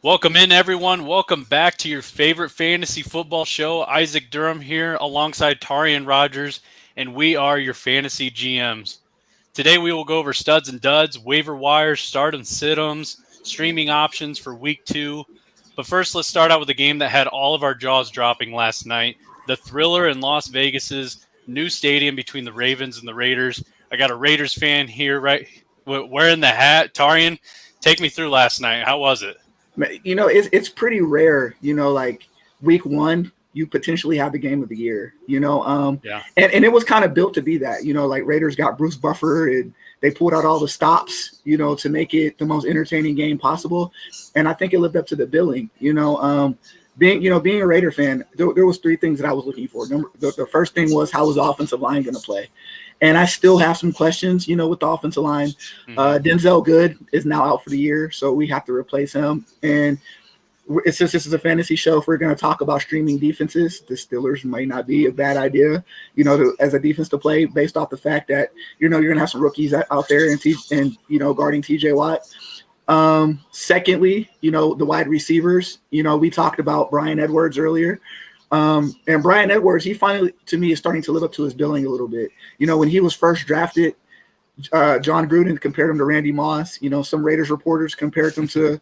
Welcome in, everyone. Welcome back to your favorite fantasy football show. Isaac Durham here alongside Tarian Rogers, and we are your fantasy GMs. Today we will go over studs and duds, waiver wires, start and sit-ems, streaming options for week 2. But first, let's start out with a game that had all of our jaws dropping last night. The thriller in Las Vegas's new stadium between the Ravens and the Raiders. I got a Raiders fan here, right, wearing the hat. Tarian, take me through last night. How was it? It's pretty rare, like week one, you potentially have the game of the year, Yeah. and it was kind of built to be that, like Raiders got Bruce Buffer and they pulled out all the stops, to make it the most entertaining game possible. And I think it lived up to the billing, being a Raider fan, there was three things that I was looking for. The first thing was, how was the offensive line going to play? And I still have some questions, with the offensive line. Denzel Good is now out for the year, so we have to replace him. And since this is a fantasy show, if we're going to talk about streaming defenses, the Steelers might not be a bad idea, as a defense to play based off the fact that, you're going to have some rookies out there and guarding TJ Watt. Secondly, the wide receivers, we talked about Bryan Edwards earlier. And Bryan Edwards, he finally, to me, is starting to live up to his billing a little bit. When he was first drafted, John Gruden compared him to Randy Moss. Some Raiders reporters compared him to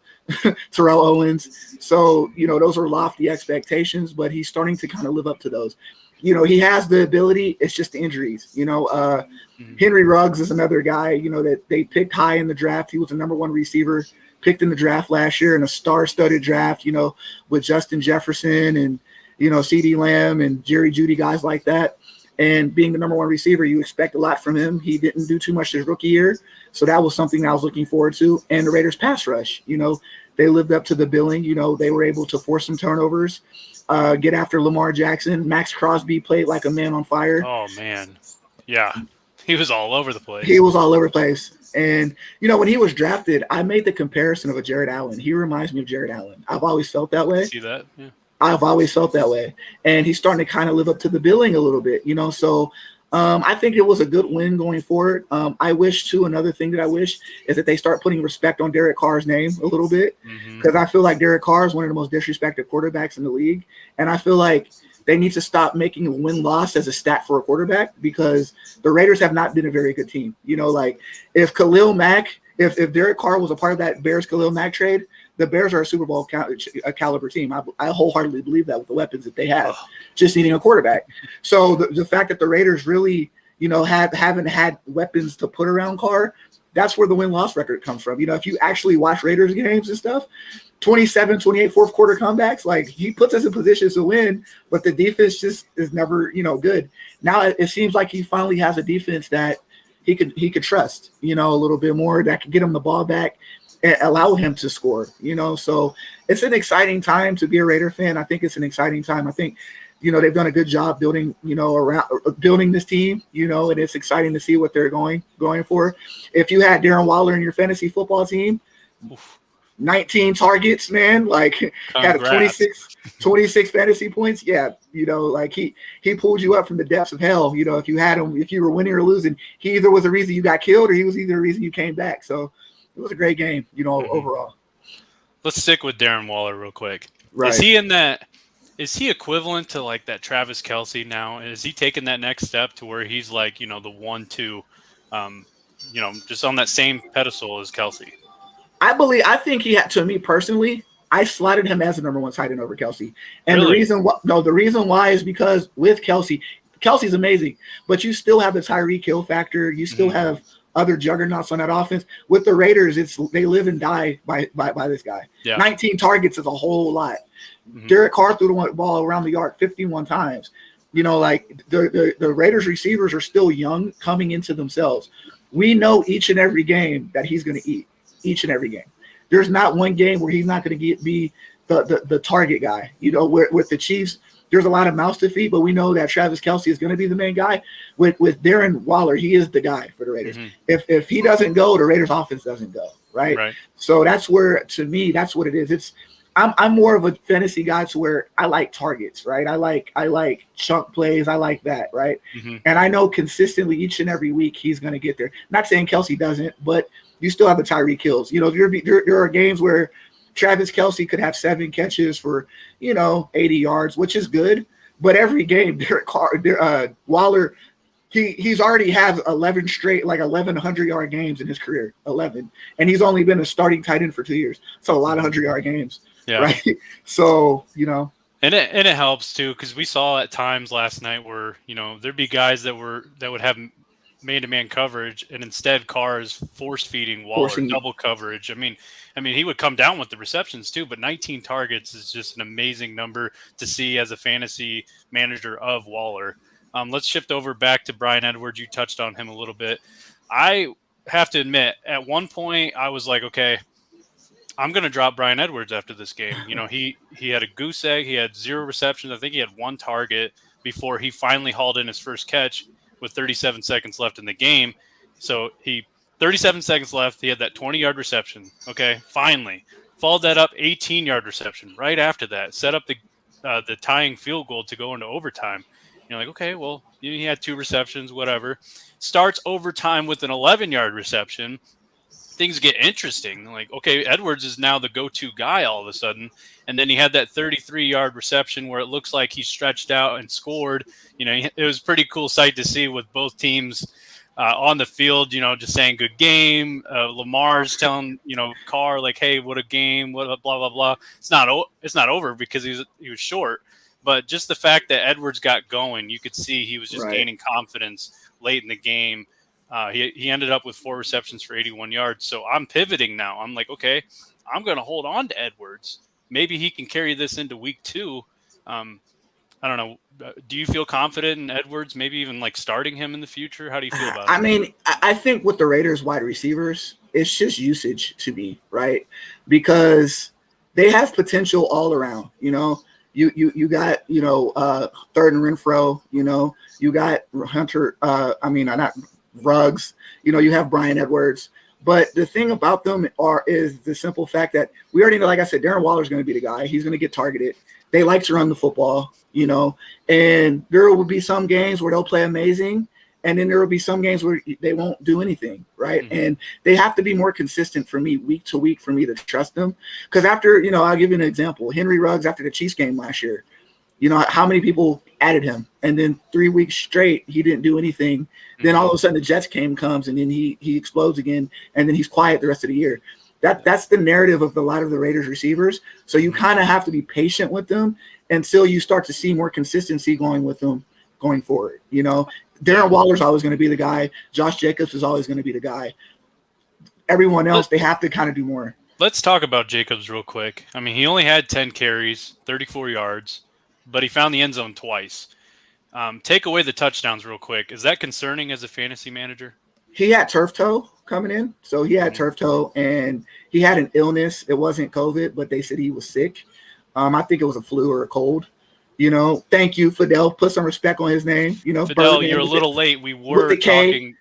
Terrell Owens. So, those are lofty expectations, but he's starting to kind of live up to those. He has the ability. It's just the injuries. Henry Ruggs is another guy, that they picked high in the draft. He was the number one receiver picked in the draft last year in a star-studded draft, with Justin Jefferson and, CeeDee Lamb and Jerry Jeudy, guys like that. And being the number one receiver, you expect a lot from him. He didn't do too much his rookie year. So that was something that I was looking forward to. And the Raiders pass rush, they lived up to the billing. They were able to force some turnovers, get after Lamar Jackson. Max Crosby played like a man on fire. Oh, man. Yeah. He was all over the place. He was all over the place. And, when he was drafted, I made the comparison of a Jared Allen. He reminds me of Jared Allen. I've always felt that way. See that? Yeah. I've always felt that way. And he's starting to kind of live up to the billing a little bit, So I think it was a good win going forward. I wish, too, another thing that I wish is that they start putting respect on Derek Carr's name a little bit, because I feel like Derek Carr is one of the most disrespected quarterbacks in the league. And I feel like they need to stop making a win-loss as a stat for a quarterback, because the Raiders have not been a very good team. If Khalil Mack, if Derek Carr was a part of that Bears Khalil Mack trade, the Bears are a Super Bowl caliber team. I wholeheartedly believe that with the weapons that they have, just needing a quarterback. So the fact that the Raiders really, haven't had weapons to put around Carr, that's where the win-loss record comes from. If you actually watch Raiders games and stuff, 27, 28 fourth quarter comebacks, like, he puts us in positions to win, but the defense just is never, good. Now it seems like he finally has a defense that he could trust, a little bit more, that could get him the ball back and allow him to score, So it's an exciting time to be a Raider fan. I think it's an exciting time. I think, they've done a good job building, around building this team, and it's exciting to see what they're going for. If you had Darren Waller in your fantasy football team, 19 targets, man, like, had a 26 fantasy points. Yeah. Like he pulled you up from the depths of hell. If you had him, if you were winning or losing, he either was the reason you got killed or he was either the reason you came back. So it was a great game, overall. Let's stick with Darren Waller real quick. Right. Is he equivalent to like that Travis Kelce now? Is he taking that next step to where he's like, the 1-2, just on that same pedestal as Kelce? I think he had, to me personally, I slotted him as the number one tight end over Kelce. And really? the reason why is because with Kelsey's amazing, but you still have the Tyreek Hill factor. You still have other juggernauts on that offense. With the Raiders, they live and die by this guy. Yeah. 19 targets is a whole lot. Derek Carr threw the ball around the yard 51 times. Like the Raiders receivers are still young, coming into themselves. We know each and every game that he's going to eat. Each and every game. There's not one game where he's not going to be the target guy. With the Chiefs, there's a lot of mouths to feed, but we know that Travis Kelce is going to be the main guy. With Darren Waller, he is the guy for the Raiders. If he doesn't go, the Raiders offense doesn't go, right? So that's where, to me, that's what it is. I'm more of a fantasy guy to where I like targets, right? I like chunk plays. I like that, right? And I know consistently each and every week he's going to get there. Not saying Kelce doesn't, but you still have the Tyreek Hills. There are games where Travis Kelce could have 7 catches for, 80 yards, which is good. But every game, Waller, he's already had 11 straight, like 1,100-yard games in his career, 11. And he's only been a starting tight end for 2 years. So a lot of 100-yard games, right? So, And it helps too, because we saw at times last night where there'd be guys that would have man-to-man coverage, and instead Carr is force-feeding Waller double coverage. I mean, he would come down with the receptions too, but 19 targets is just an amazing number to see as a fantasy manager of Waller. Let's shift over back to Bryan Edwards. You touched on him a little bit. I have to admit, at one point I was like, okay, I'm going to drop Bryan Edwards after this game. He had a goose egg. He had 0 receptions. I think he had 1 target before he finally hauled in his first catch with 37 seconds left in the game. So 37 seconds left. He had that 20-yard reception. Okay, finally. Followed that up, 18-yard reception right after that. Set up the tying field goal to go into overtime. You're like, okay, well, he had 2 receptions, whatever. Starts overtime with an 11-yard reception. Things get interesting. Like, okay, Edwards is now the go-to guy all of a sudden. And then he had that 33-yard reception where it looks like he stretched out and scored. It was a pretty cool sight to see with both teams on the field, just saying good game. Lamar's telling, Carr, like, hey, what a game, what a blah, blah, blah. It's not over because he was short. But just the fact that Edwards got going, you could see he was just gaining confidence late in the game. He ended up with 4 receptions for 81 yards. So I'm pivoting now. I'm like, okay, I'm going to hold on to Edwards. Maybe he can carry this into week 2. I don't know. Do you feel confident in Edwards, maybe even like starting him in the future? How do you feel about it? I mean, I think with the Raiders wide receivers, it's just usage to me, right? Because they have potential all around, You got, Third and Renfro, you got Hunter, not Ruggs, you have Bryan Edwards. But the thing about them is the simple fact that we already know, like I said, Darren Waller's going to be the guy. He's going to get targeted. They like to run the football, and there will be some games where they'll play amazing. And then there will be some games where they won't do anything, right? Mm-hmm. And they have to be more consistent for me, week to week, for me to trust them. Because after, I'll give you an example. Henry Ruggs, after the Chiefs game last year, how many people added him? And then 3 weeks straight, he didn't do anything. Mm-hmm. Then all of a sudden the Jets game comes, and then he explodes again, and then he's quiet the rest of the year. That's the narrative of a lot of the Raiders receivers. So you kind of have to be patient with them until you start to see more consistency going with them going forward, Darren Waller's always going to be the guy. Josh Jacobs is always going to be the guy. Everyone else, they have to kind of do more. Let's talk about Jacobs real quick. I mean, he only had 10 carries, 34 yards, but he found the end zone twice. Take away the touchdowns real quick. Is that concerning as a fantasy manager? He had turf toe coming in. So he had turf toe, and he had an illness. It wasn't COVID, but they said he was sick. I think it was a flu or a cold. Thank you, Fidel. Put some respect on his name. Fidel, you're a little late. We were talking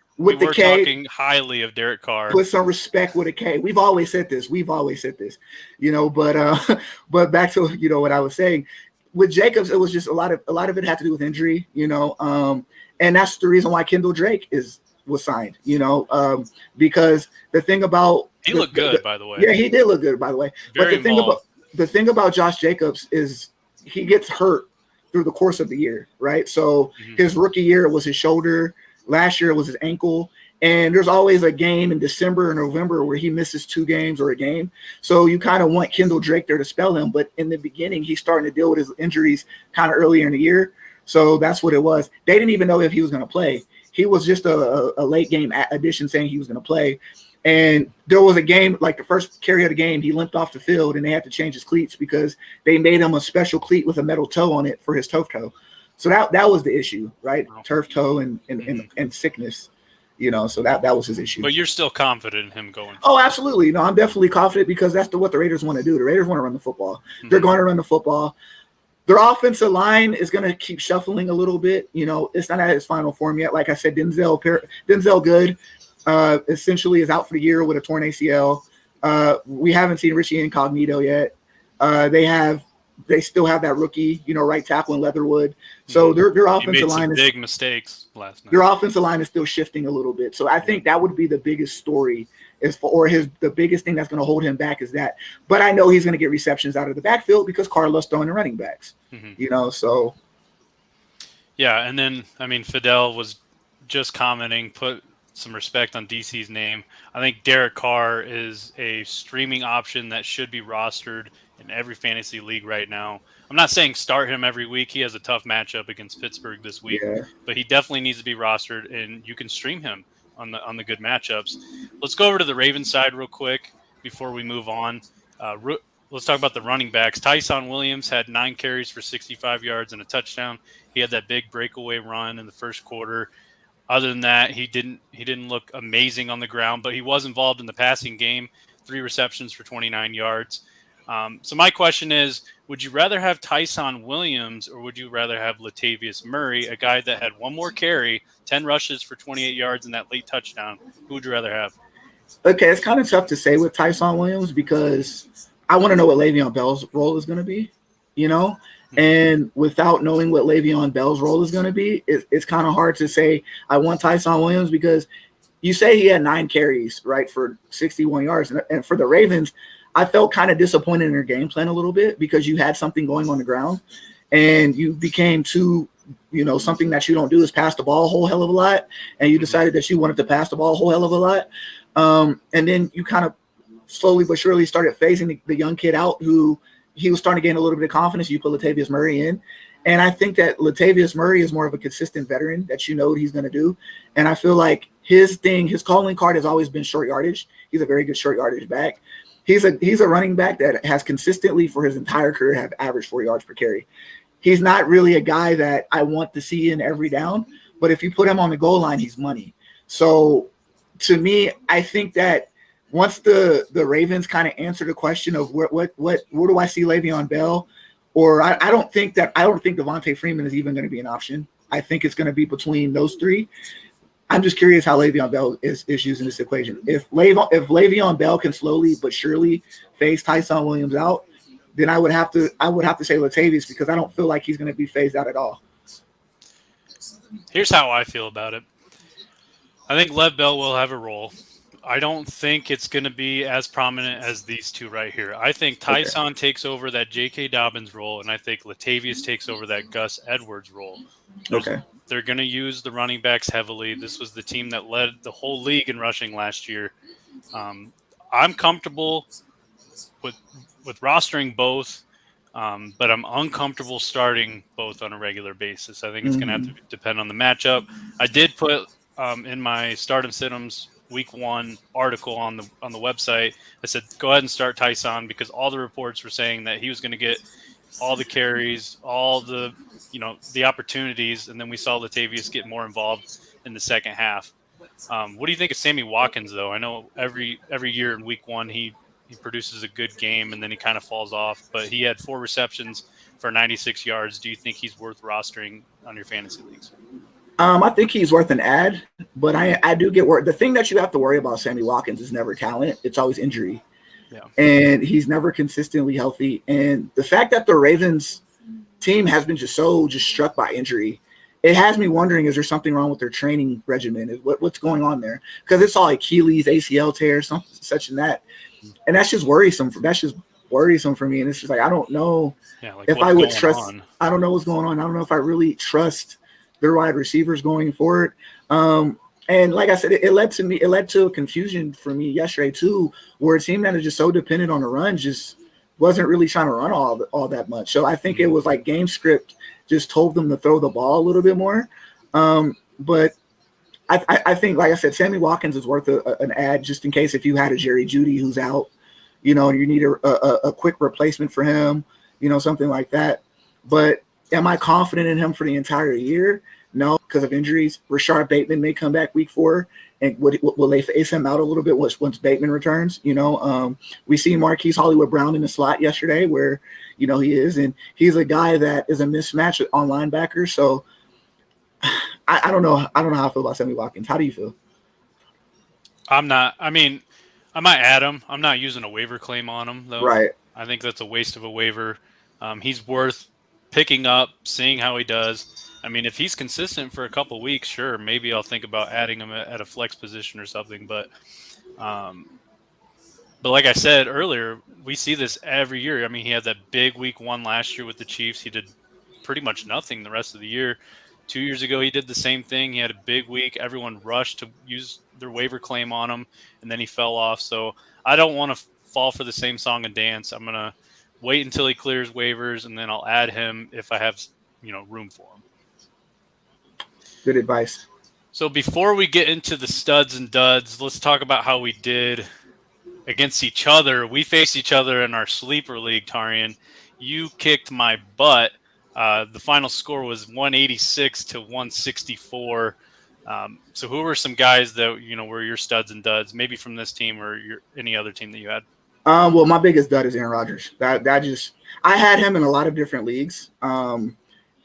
highly of Derek Carr. Put some respect with a K. We've always said this. But back to what I was saying with Jacobs, it was just a lot of it had to do with injury. And that's the reason why Kendall Drake was signed. Because the thing about he looked good, by the way. Yeah, he did look good, by the way. Very but the thing about Josh Jacobs is he gets hurt through the course of the year, right? So his rookie year, it was his shoulder. Last year, it was his ankle. And there's always a game in December or November where he misses 2 games or a game. So you kind of want Kendall Drake there to spell him. But in the beginning, he's starting to deal with his injuries kind of earlier in the year. So that's what it was. They didn't even know if he was going to play. He was just a late game addition saying he was going to play. And there was a game, like the first carry of the game, he limped off the field and they had to change his cleats because they made him a special cleat with a metal toe on it for his turf toe. So that was the issue, right? Turf toe and sickness, so that was his issue. But you're still confident in him going forward. Oh, absolutely. No, I'm definitely confident because that's what the Raiders want to do. The Raiders want to run the football. They're going to run the football. Their offensive line is going to keep shuffling a little bit. It's not at its final form yet. Like I said, Denzel Good essentially is out for the year with a torn ACL. We haven't seen Richie Incognito yet. They still have that rookie, right tackle in Leatherwood. So their offensive line is big mistakes last night. Their offensive line is still shifting a little bit. So I think that would be the biggest story The biggest thing that's going to hold him back is that. But I know he's going to get receptions out of the backfield because Carr loves throwing the running backs. So. Yeah, and then Fidel was just commenting, put some respect on DC's name. I think Derek Carr is a streaming option that should be rostered in every fantasy league right now. I'm not saying start him every week. He has a tough matchup against Pittsburgh this week, but he definitely needs to be rostered, and you can stream him on the good matchups. Let's go over to the Ravens side real quick before we move on. Let's talk about the running backs. Tyson Williams had 9 carries for 65 yards and a touchdown. He had that big breakaway run in the first quarter. Other than that, he didn't look amazing on the ground, but he was involved in the passing game. 3 receptions for 29 yards. So my question is, would you rather have Tyson Williams or would you rather have Latavius Murray, a guy that had 1 more carry, 10 rushes for 28 yards and that late touchdown? Who would you rather have? Okay, it's kind of tough to say with Tyson Williams because I want to know what Le'Veon Bell's role is going to be, And without knowing what Le'Veon Bell's role is going to be, it's kind of hard to say I want Tyson Williams because you say he had 9 carries, right, for 61 yards. And for the Ravens, I felt kind of disappointed in their game plan a little bit because you had something going on the ground and you became too, something that you don't do is pass the ball a whole hell of a lot. And you decided that you wanted to pass the ball a whole hell of a lot. And then you kind of slowly but surely started phasing the young kid out who he was starting to gain a little bit of confidence. You put Latavius Murray in. And I think that Latavius Murray is more of a consistent veteran that you know what he's going to do. And I feel like his calling card has always been short yardage. He's a very good short yardage back. He's a running back that has consistently for his entire career have averaged 4 yards per carry. He's not really a guy that I want to see in every down, but if you put him on the goal line, he's money. So to me, I think that once the Ravens kind of answer the question of where do I see Le'Veon Bell, or I don't think Devontae Freeman is even going to be an option. I think it's going to be between those 3. I'm just curious how Le'Veon Bell is using this equation. If Le'Veon Bell can slowly but surely phase Tyson Williams out, then I would have to say Latavius because I don't feel like he's going to be phased out at all. Here's how I feel about it. I think Lev Bell will have a role. I don't think it's going to be as prominent as these 2 right here. I think Tyson takes over that J.K. Dobbins role, and I think Latavius takes over that Gus Edwards role. They're going to use the running backs heavily. This was the team that led the whole league in rushing last year. I'm comfortable with rostering both, but I'm uncomfortable starting both on a regular basis. I think it's going to have to depend on the matchup. I did put in my start and sit-ems week 1 article on the website. I said go ahead and start Tyson because all the reports were saying that he was going to get all the carries, all the opportunities, and then we saw Latavius get more involved in the second half. What do you think of Sammy Watkins, though? I know every year in week 1 he produces a good game and then he kind of falls off, but he had 4 receptions for 96 yards. Do you think he's worth rostering on your fantasy leagues? I think he's worth an ad, but I do get worried. The thing that you have to worry about Sammy Watkins is never talent. It's always injury. Yeah. And he's never consistently healthy. And the fact that the Ravens team has been just struck by injury, it has me wondering, is there something wrong with their training regimen? What's going on there? Because it's all Achilles, ACL tear, something such and that. And that's just worrisome. That's just worrisome for me. And it's just like, I don't know if I would trust. I don't know what's going on. I don't know if I really trust their wide receivers going forward. And like I said, it led to a confusion for me yesterday too, where a team that is just so dependent on the run just wasn't really trying to run all that much. So I think it was like game script just told them to throw the ball a little bit more. But I think, like I said, Sammy Watkins is worth an ad just in case if you had a Jerry Jeudy who's out, and you need a quick replacement for him, something like that. But am I confident in him for the entire year? No, because of injuries. Rashard Bateman may come back week 4, and will they face him out a little bit once Bateman returns? We see Marquise Hollywood Brown in the slot yesterday, where he is, and he's a guy that is a mismatch on linebackers. So I don't know. I don't know how I feel about Sammy Watkins. How do you feel? I might add him. I'm not using a waiver claim on him though. Right. I think that's a waste of a waiver. He's worth picking up, seeing how he does. If he's consistent for a couple weeks, sure, maybe I'll think about adding him at a flex position or something. But But like I said earlier, we see this every year. I mean, he had that big week 1 last year with the Chiefs. He did pretty much nothing the rest of the year. 2 years ago, he did the same thing. He had a big week. Everyone rushed to use their waiver claim on him, and then he fell off. So I don't want to fall for the same song and dance. I'm going to wait until he clears waivers, and then I'll add him if I have, room for him. Good advice. So before we get into the studs and duds, let's talk about how we did against each other. We faced each other in our sleeper league, Tarian. You kicked my butt. The final score was 186 to 164. So who were some guys that, were your studs and duds, maybe from this team or any other team that you had? Well, my biggest dud is Aaron Rodgers. I had him in a lot of different leagues.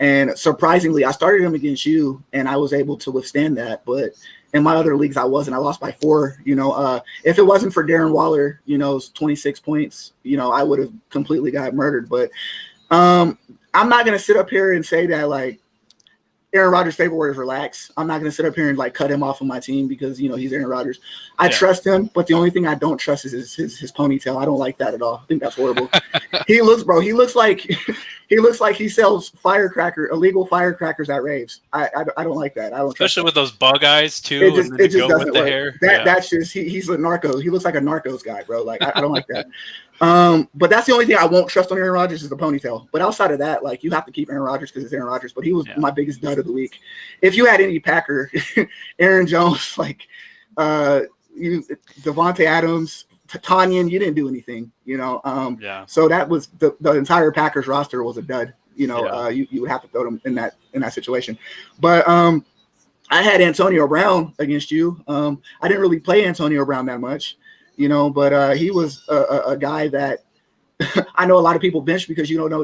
And surprisingly, I started him against you, and I was able to withstand that. But in my other leagues, I wasn't. I lost by 4. If it wasn't for Darren Waller, 26 points, I would have completely got murdered. But I'm not going to sit up here and say that, like, Aaron Rodgers' favorite word is relax. I'm not going to sit up here and, like, cut him off of my team because, he's Aaron Rodgers. I trust him, but the only thing I don't trust is his ponytail. I don't like that at all. I think that's horrible. He looks like he sells illegal firecrackers at raves. I don't like that. I don't trust Especially with those bug eyes, too. It just doesn't work. Hair. That's just he's a narco. He looks like a Narcos guy, bro. Like, I don't like that. But that's the only thing I won't trust on Aaron Rodgers is the ponytail. But outside of that, like, you have to keep Aaron Rodgers because it's Aaron Rodgers. But he was my biggest dud of the week. If you had any Packer, Aaron Jones, like Devontae Adams, Tanyan, you didn't do anything, So that was the entire Packers roster was a dud. You would have to throw them in that situation. But I had Antonio Brown against you. I didn't really play Antonio Brown that much. But he was a guy that I know a lot of people bench because you don't know.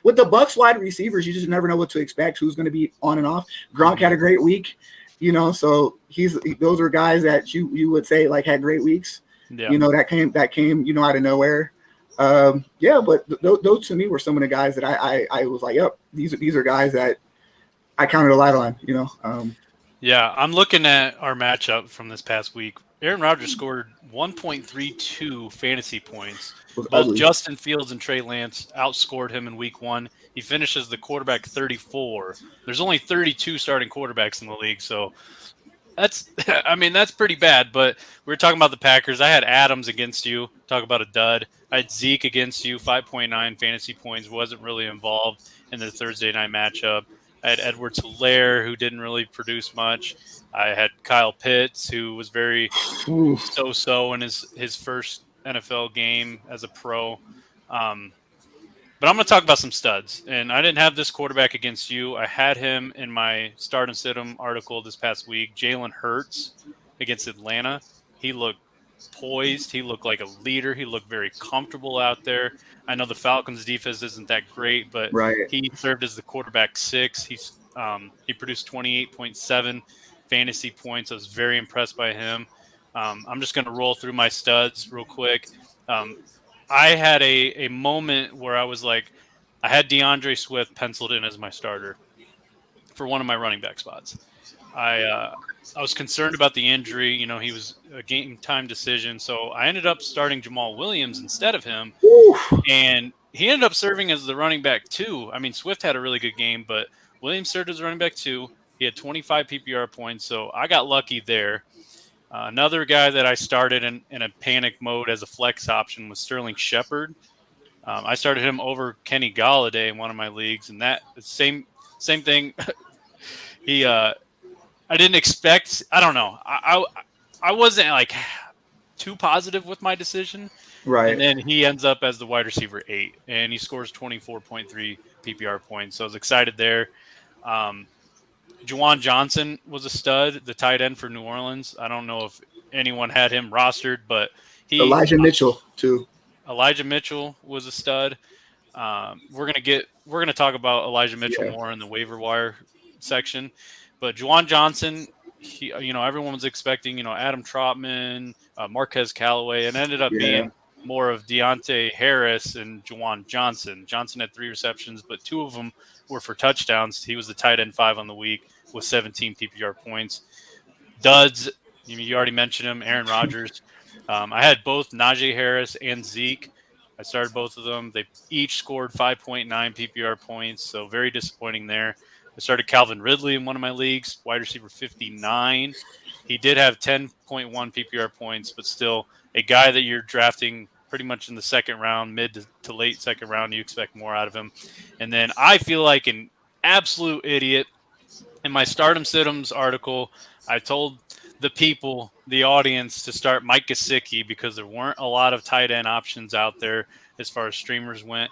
With the Bucs wide receivers, you just never know what to expect. Who's going to be on and off? Gronk had a great week, so those are guys that you would say like had great weeks. Yeah. That came out of nowhere. But those to me were some of the guys that I was like, yep, these are guys that I counted a lot on. Yeah, I'm looking at our matchup from this past week. Aaron Rodgers scored 1.32 fantasy points. Both Justin Fields and Trey Lance outscored him in week 1. He finishes the quarterback 34. There's only 32 starting quarterbacks in the league, so that's pretty bad. But we were talking about the Packers. I had Adams against you. Talk about a dud. I had Zeke against you, 5.9 fantasy points. Wasn't really involved in the Thursday night matchup. I had Edwards-Helaire, who didn't really produce much. I had Kyle Pitts, who was very so-so in his first NFL game as a pro. But I'm going to talk about some studs. And I didn't have this quarterback against you. I had him in my start and sit him article this past week. Jalen Hurts against Atlanta. He looked poised. He looked like a leader. He looked very comfortable out there. I know the Falcons' defense isn't that great, but he served as the quarterback 6. He produced 28.7 fantasy points. I was very impressed by him. I'm just going to roll through my studs real quick. I had a moment where I was like, I had DeAndre Swift penciled in as my starter for one of my running back spots. I was concerned about the injury. He was a game time decision. So I ended up starting Jamal Williams instead of him. And he ended up serving as the running back 2. I mean, Swift had a really good game, but Williams served as running back 2. He had 25 PPR points, so I got lucky there. Another guy that I started in a panic mode as a flex option was Sterling Shepard. I started him over Kenny Galladay in one of my leagues, and that same thing. I didn't expect. I don't know. I wasn't like too positive with my decision. Right. And then he ends up as the wide receiver 8, and he scores 24.3 PPR points. So I was excited there. Juwan Johnson was a stud, the tight end for New Orleans. I don't know if anyone had him rostered, but Elijah Mitchell too. Elijah Mitchell was a stud. We're gonna talk about Elijah Mitchell more in the waiver wire section, but Juwan Johnson, everyone was expecting Adam Trotman, Marquez Callaway, and ended up being more of Deontay Harris and Juwan Johnson. Johnson had 3 receptions, but 2 of them were for touchdowns. He was the tight end 5 on the week with 17 PPR points. Duds, you already mentioned him, Aaron Rodgers. I had both Najee Harris and Zeke. I started both of them. They each scored 5.9 PPR points, so very disappointing there. I started Calvin Ridley in one of my leagues, wide receiver 59. He did have 10.1 PPR points, but still a guy that you're drafting pretty much in the second round, mid to late second round. You expect more out of him. And then I feel like an absolute idiot. In my Stardom Situms article, I told the people, the audience, to start Mike Gesicki because there weren't a lot of tight end options out there as far as streamers went.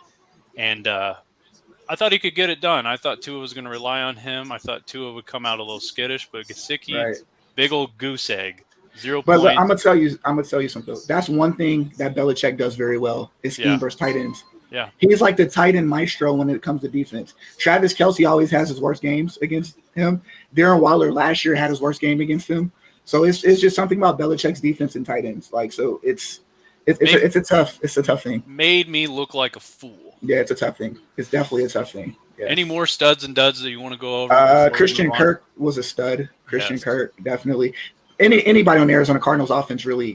And I thought he could get it done. I thought Tua was going to rely on him. I thought Tua would come out a little skittish, but Gesicki, Right. big old goose egg. 0 But look, points. I'm gonna tell you something. That's one thing that Belichick does very well is scheme versus tight ends. Yeah. He's like the tight end maestro when it comes to defense. Travis Kelce always has his worst games against him. Darren Waller last year had his worst game against him. So it's just something about Belichick's defense and tight ends. Like, so it's a tough thing. Made me look like a fool. Yeah, it's a tough thing. It's definitely a tough thing. Yeah. Any more studs and duds that you want to go over? Christian Kirk was a stud. Christian Kirk, definitely. Anybody on the Arizona Cardinals offense really,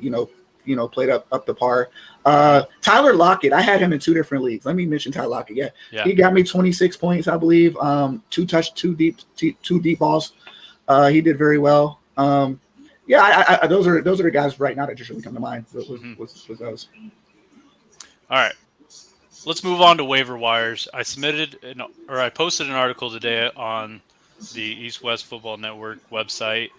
played up the par. Tyler Lockett, I had him in two different leagues. Let me mention Tyler Lockett. Yeah. He got me 26 points, I believe. Two deep balls. He did very well. Those are the guys right now that just really come to mind. Was those. All right. Let's move on to waiver wires. I posted an article today on the East West Football Network website.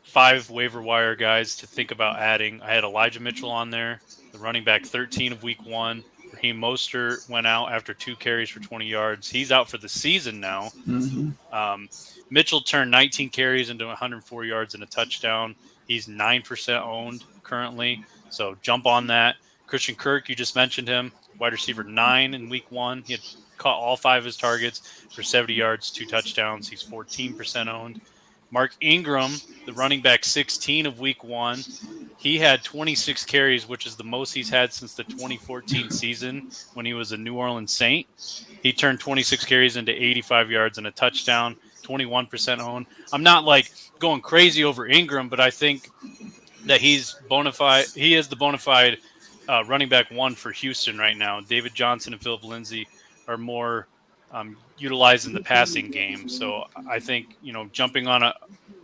5 waiver wire guys to think about adding. I had Elijah Mitchell on there, the running back 13 of week 1. Raheem Mostert went out after 2 carries for 20 yards. He's out for the season now. Mm-hmm. Mitchell turned 19 carries into 104 yards and a touchdown. He's 9% owned currently, so jump on that. Christian Kirk, you just mentioned him, wide receiver 9 in week 1. He had caught all 5 of his targets for 70 yards, 2 touchdowns. He's 14% owned. Mark Ingram, the running back 16 of week 1, he had 26 carries, which is the most he's had since the 2014 season when he was a New Orleans Saint. He turned 26 carries into 85 yards and a touchdown, 21% owned. I'm not like going crazy over Ingram, but I think that he's bona fide. He is the bona fide running back 1 for Houston right now. David Johnson and Philip Lindsay are more utilized in the passing game. So I think, jumping on a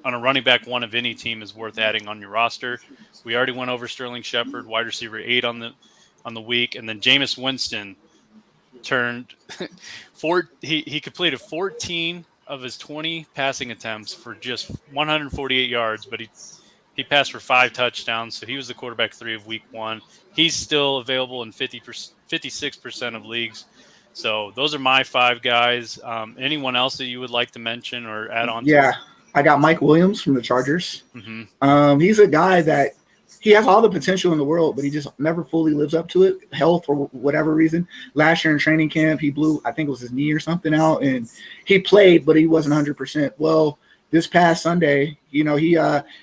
running back 1 of any team is worth adding on your roster. We already went over Sterling Shepard, wide receiver 8 on the week, and then Jameis Winston turned he completed 14 of his 20 passing attempts for just 148 yards, but he passed for 5 touchdowns, so he was the quarterback 3 of week 1. He's still available in 56% of leagues. So those are my 5 guys. Anyone else that you would like to mention or add on? Yeah, I got Mike Williams from the Chargers. Mm-hmm. He's a guy that he has all the potential in the world, but he just never fully lives up to it. Health or whatever reason. Last year in training camp, he blew, I think it was his knee or something out, and he played, but he wasn't 100%. Well, this past Sunday, he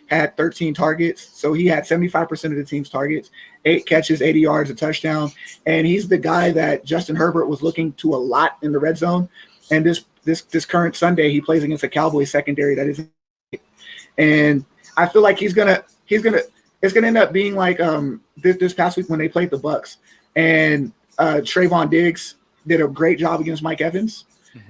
had 13 targets, so he had 75% of the team's targets, 8 catches, 80 yards, a touchdown, and he's the guy that Justin Herbert was looking to a lot in the red zone. And this current Sunday, he plays against a Cowboys secondary that isn't, and I feel like it's gonna end up being like this past week when they played the Bucks, and Trayvon Diggs did a great job against Mike Evans,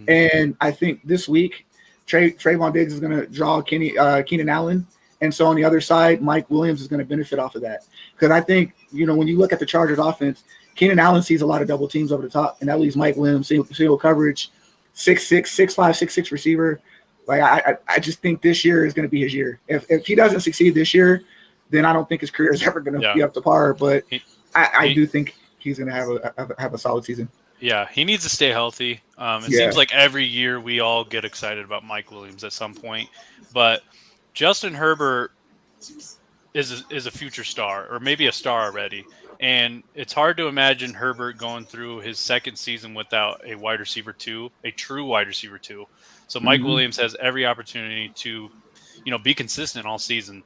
and I think this week Trayvon Diggs is going to draw Keenan Allen. And so on the other side, Mike Williams is going to benefit off of that. Because I think, when you look at the Chargers offense, Keenan Allen sees a lot of double teams over the top, and that leaves Mike Williams single coverage, 6'6", 6'5", 6'6" receiver. Like I just think this year is going to be his year. If he doesn't succeed this year, then I don't think his career is ever going to be up to par. But I do think he's going to have a solid season. Yeah, he needs to stay healthy. It seems like every year we all get excited about Mike Williams at some point. But Justin Herbert is a future star, or maybe a star already. And it's hard to imagine Herbert going through his second season without a wide receiver 2, a true wide receiver 2. So Mike Williams has every opportunity to, be consistent all season.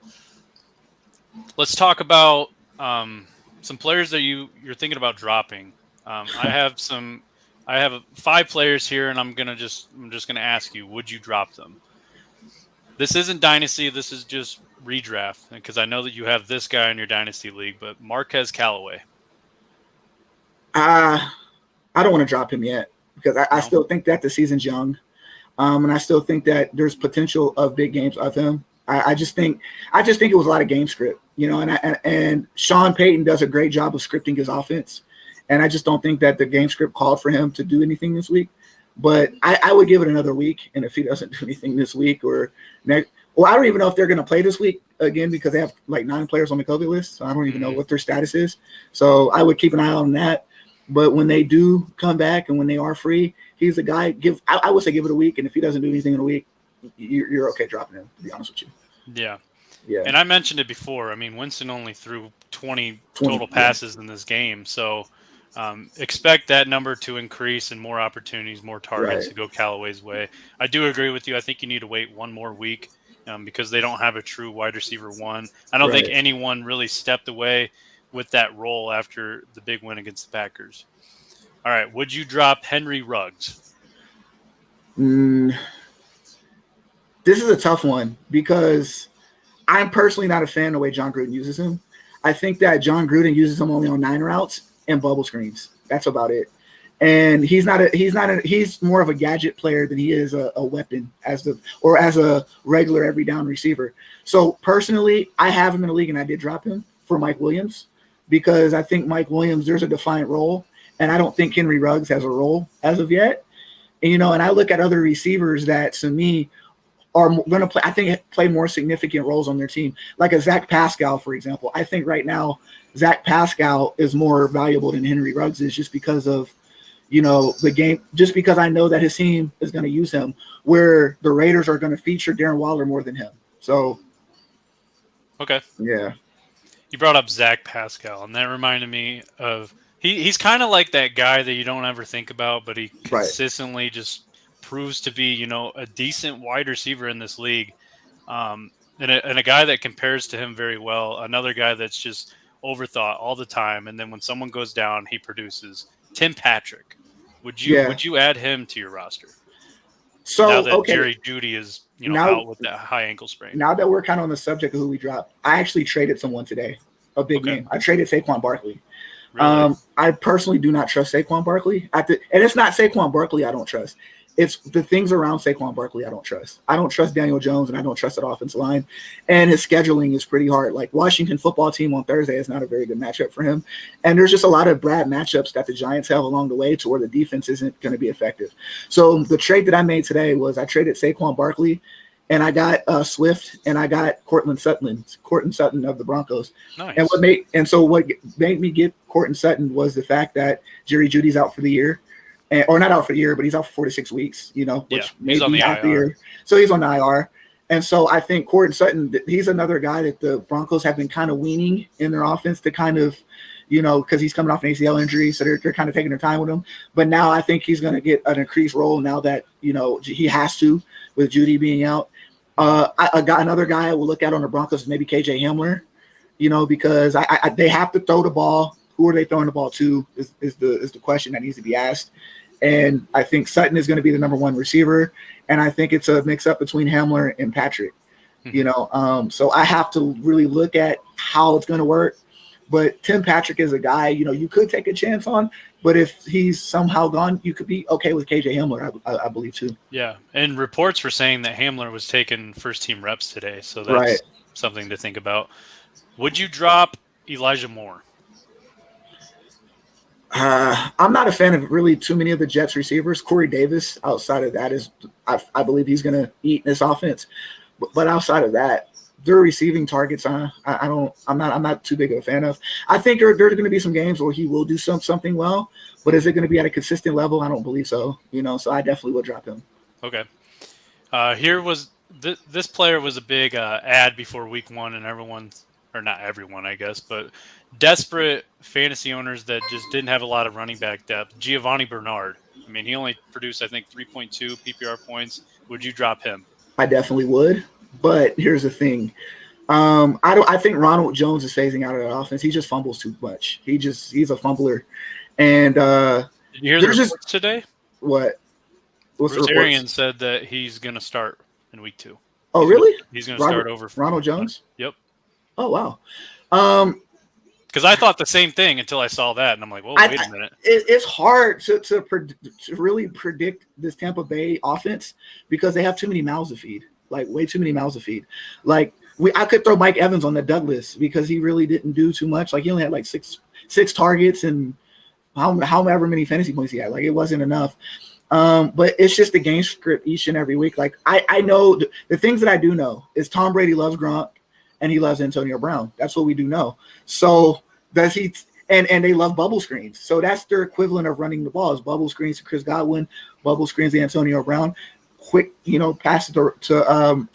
Let's talk about some players that you're thinking about dropping. I have 5 players here, and I'm just gonna ask you: would you drop them? This isn't dynasty. This is just redraft, because I know that you have this guy in your dynasty league, but Marquez Callaway. I don't want to drop him yet because I still think that the season's young, and I still think that there's potential of big games of him. I just think it was a lot of game script, and Sean Payton does a great job of scripting his offense, and I just don't think that the game script called for him to do anything this week. But I would give it another week, and if he doesn't do anything this week or next, well, I don't even know if they're going to play this week again because they have like 9 players on the COVID list, so I don't even know what their status is. So I would keep an eye on that. But when they do come back and when they are free, he's the guy. I would say give it a week, and if he doesn't do anything in a week, you're okay dropping him, to be honest with you. Yeah. And I mentioned it before. I mean, Winston only threw 20 total passes in this game, so expect that number to increase and more opportunities, more targets to go Callaway's way. I do agree with you. I think you need to wait one more week because they don't have a true wide receiver one. I don't think anyone really stepped away with that role after the big win against the Packers. All right, would you drop Henry Ruggs? This is a tough one because I'm personally not a fan of the way John Gruden uses him. I think that John Gruden uses him only on 9 routes and bubble screens. That's about it. And he's more of a gadget player than he is a weapon as a regular every down receiver. So personally, I have him in the league and I did drop him for Mike Williams because I think Mike Williams, there's a defined role, and I don't think Henry Ruggs has a role as of yet. And, and I look at other receivers that to me are going to play more significant roles on their team, like a Zach Pascal, for example. I think right now Zach Pascal is more valuable than Henry Ruggs is just because of, the game, just because I know that his team is going to use him, where the Raiders are going to feature Darren Waller more than him. So, okay. Yeah. You brought up Zach Pascal, and that reminded me of he's kind of like that guy that you don't ever think about, but he consistently just proves to be, a decent wide receiver in this league. And a guy that compares to him very well, another guy that's just overthought all the time. And then when someone goes down, he produces. Tim Patrick. Would you add him to your roster? So now that Jerry Jeudy is out with that high ankle sprain. Now that we're kind of on the subject of who we dropped, I actually traded someone today, a big name. I traded Saquon Barkley. Really? I personally do not trust Saquon Barkley. And it's not Saquon Barkley I don't trust. It's the things around Saquon Barkley I don't trust. I don't trust Daniel Jones, and I don't trust that offensive line. And his scheduling is pretty hard. Like Washington football team on Thursday is not a very good matchup for him. And there's just a lot of bad matchups that the Giants have along the way to where the defense isn't going to be effective. So the trade that I made today was I traded Saquon Barkley, and I got Swift, and I got Courtland Sutton of the Broncos. Nice. And what made me get Courtland Sutton was the fact that Jerry Jeudy's out for the year. Or not out for the year, but he's out for 4 to 6 weeks, which may be half the year. So he's on the IR. And so I think Courtland Sutton, he's another guy that the Broncos have been kind of weaning in their offense to kind of, because he's coming off an ACL injury. So they're kind of taking their time with him. But now I think he's going to get an increased role now that, he has to with Jeudy being out. I got another guy I will look at on the Broncos is maybe KJ Hamler, because they have to throw the ball. Who are they throwing the ball to is the question that needs to be asked. And I think Sutton is going to be the number 1 receiver. And I think it's a mix up between Hamler and Patrick, so I have to really look at how it's going to work. But Tim Patrick is a guy, you could take a chance on, but if he's somehow gone, you could be okay with KJ Hamler, I believe too. Yeah. And reports were saying that Hamler was taking first team reps today. So that's something to think about. Would you drop Elijah Moore? I'm not a fan of really too many of the Jets receivers. Corey Davis, outside of that, I believe he's going to eat this offense. But outside of that, their receiving targets, I'm not too big of a fan of. I think there are going to be some games where he will do something well, but is it going to be at a consistent level? I don't believe so. So I definitely will drop him. Okay. This player was a big ad before week 1, and or not everyone, I guess, but desperate fantasy owners that just didn't have a lot of running back depth. Giovanni Bernard. I mean, he only produced, I think, 3.2 PPR points. Would you drop him? I definitely would, but here's the thing. I think Ronald Jones is phasing out of that offense. He just fumbles too much. He's a fumbler. And did you hear the reports today? What? What's the Rotarian said that he's going to start in week 2. Oh, really? He's going to start over for Ronald Jones. Yep. Oh, wow. Because I thought the same thing until I saw that, and I'm like, "Well, wait a minute." It's hard to really predict this Tampa Bay offense because they have too many mouths to feed, like way too many mouths to feed. Like I could throw Mike Evans on the Douglas because he really didn't do too much. Like he only had like six targets and however many fantasy points he had. Like it wasn't enough. But it's just the game script each and every week. Like I know the things that I do know is Tom Brady loves Gronk and he loves Antonio Brown. That's what we do know. So does he? And they love bubble screens. So that's their equivalent of running the ball is bubble screens to Chris Godwin, bubble screens to Antonio Brown, quick, passes to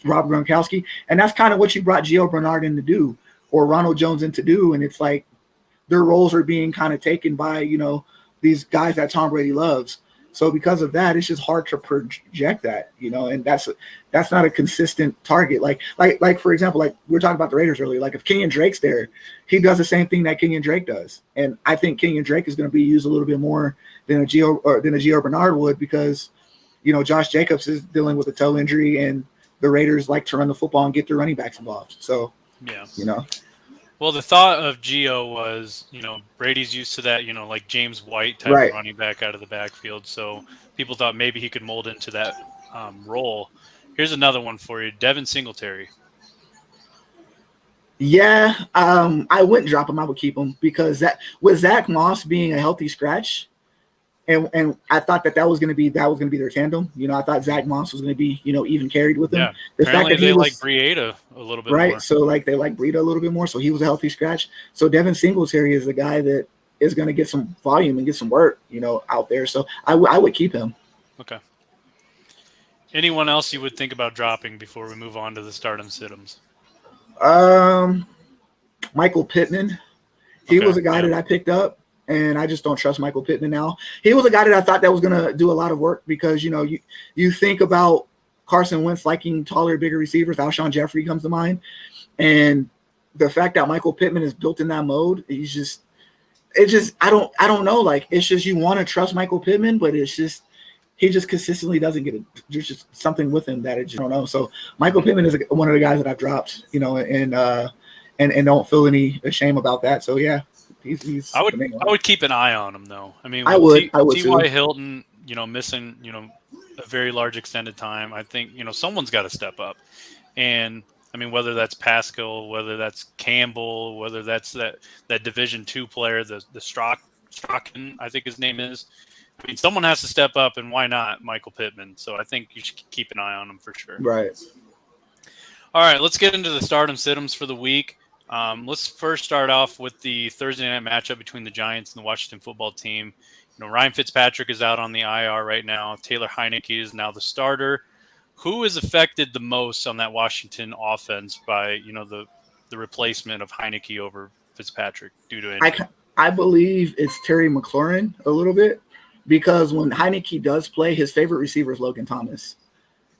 Rob Gronkowski. And that's kind of what you brought Gio Bernard in to do or Ronald Jones in to do. And it's like their roles are being kind of taken by, these guys that Tom Brady loves. So because of that, it's just hard to project that, and that's not a consistent target. Like for example, like we were talking about the Raiders earlier. Like if Kenyon Drake's there, he does the same thing that Kenyon Drake does, and I think Kenyon Drake is going to be used a little bit more than a Gio Bernard would because, Josh Jacobs is dealing with a toe injury, and the Raiders like to run the football and get their running backs involved. So yeah, Well, the thought of Gio was, Brady's used to that, like James White type of running back out of the backfield. So people thought maybe he could mold into that role. Here's another one for you, Devin Singletary. Yeah, I wouldn't drop him. I would keep him because with Zach Moss being a healthy scratch, and I thought that was going to be their tandem. I thought Zach Moss was going to be even carried with him. Yeah, the apparently fact that they like Breida a little bit right. more. So like they like Breida a little bit more. So he was a healthy scratch. So Devin Singletary is the guy that is going to get some volume and get some work, out there. So I would keep him. Okay. Anyone else you would think about dropping before we move on to the start and sit-ems? Michael Pittman. He was a guy that I picked up. And I just don't trust Michael Pittman now. He was a guy that I thought that was going to do a lot of work because, you think about Carson Wentz liking taller, bigger receivers. Alshon Jeffrey comes to mind. And the fact that Michael Pittman is built in that mode, I don't know. Like, it's just you want to trust Michael Pittman, but it's just he just consistently doesn't get it. There's just something with him that I just don't know. So Michael Pittman is one of the guys that I've dropped, and don't feel any shame about that. So, yeah. I would keep an eye on him though. I mean, I would T.Y. Hilton, missing, a very large extended time. I think, someone's got to step up. And I mean, whether that's Pascal, whether that's Campbell, whether that's that Division II player, the Strachan, I think his name is. I mean, someone has to step up, and why not Michael Pittman? So I think you should keep an eye on him for sure. Right. All right, let's get into the start and sit-ems for the week. Let's first start off with the Thursday night matchup between the Giants and the Washington football team. Ryan Fitzpatrick is out on the IR right now. Taylor Heineke is now the starter. Who is affected the most on that Washington offense by, the replacement of Heineke over Fitzpatrick due to injury? I believe it's Terry McLaurin a little bit because when Heineke does play, his favorite receiver is Logan Thomas.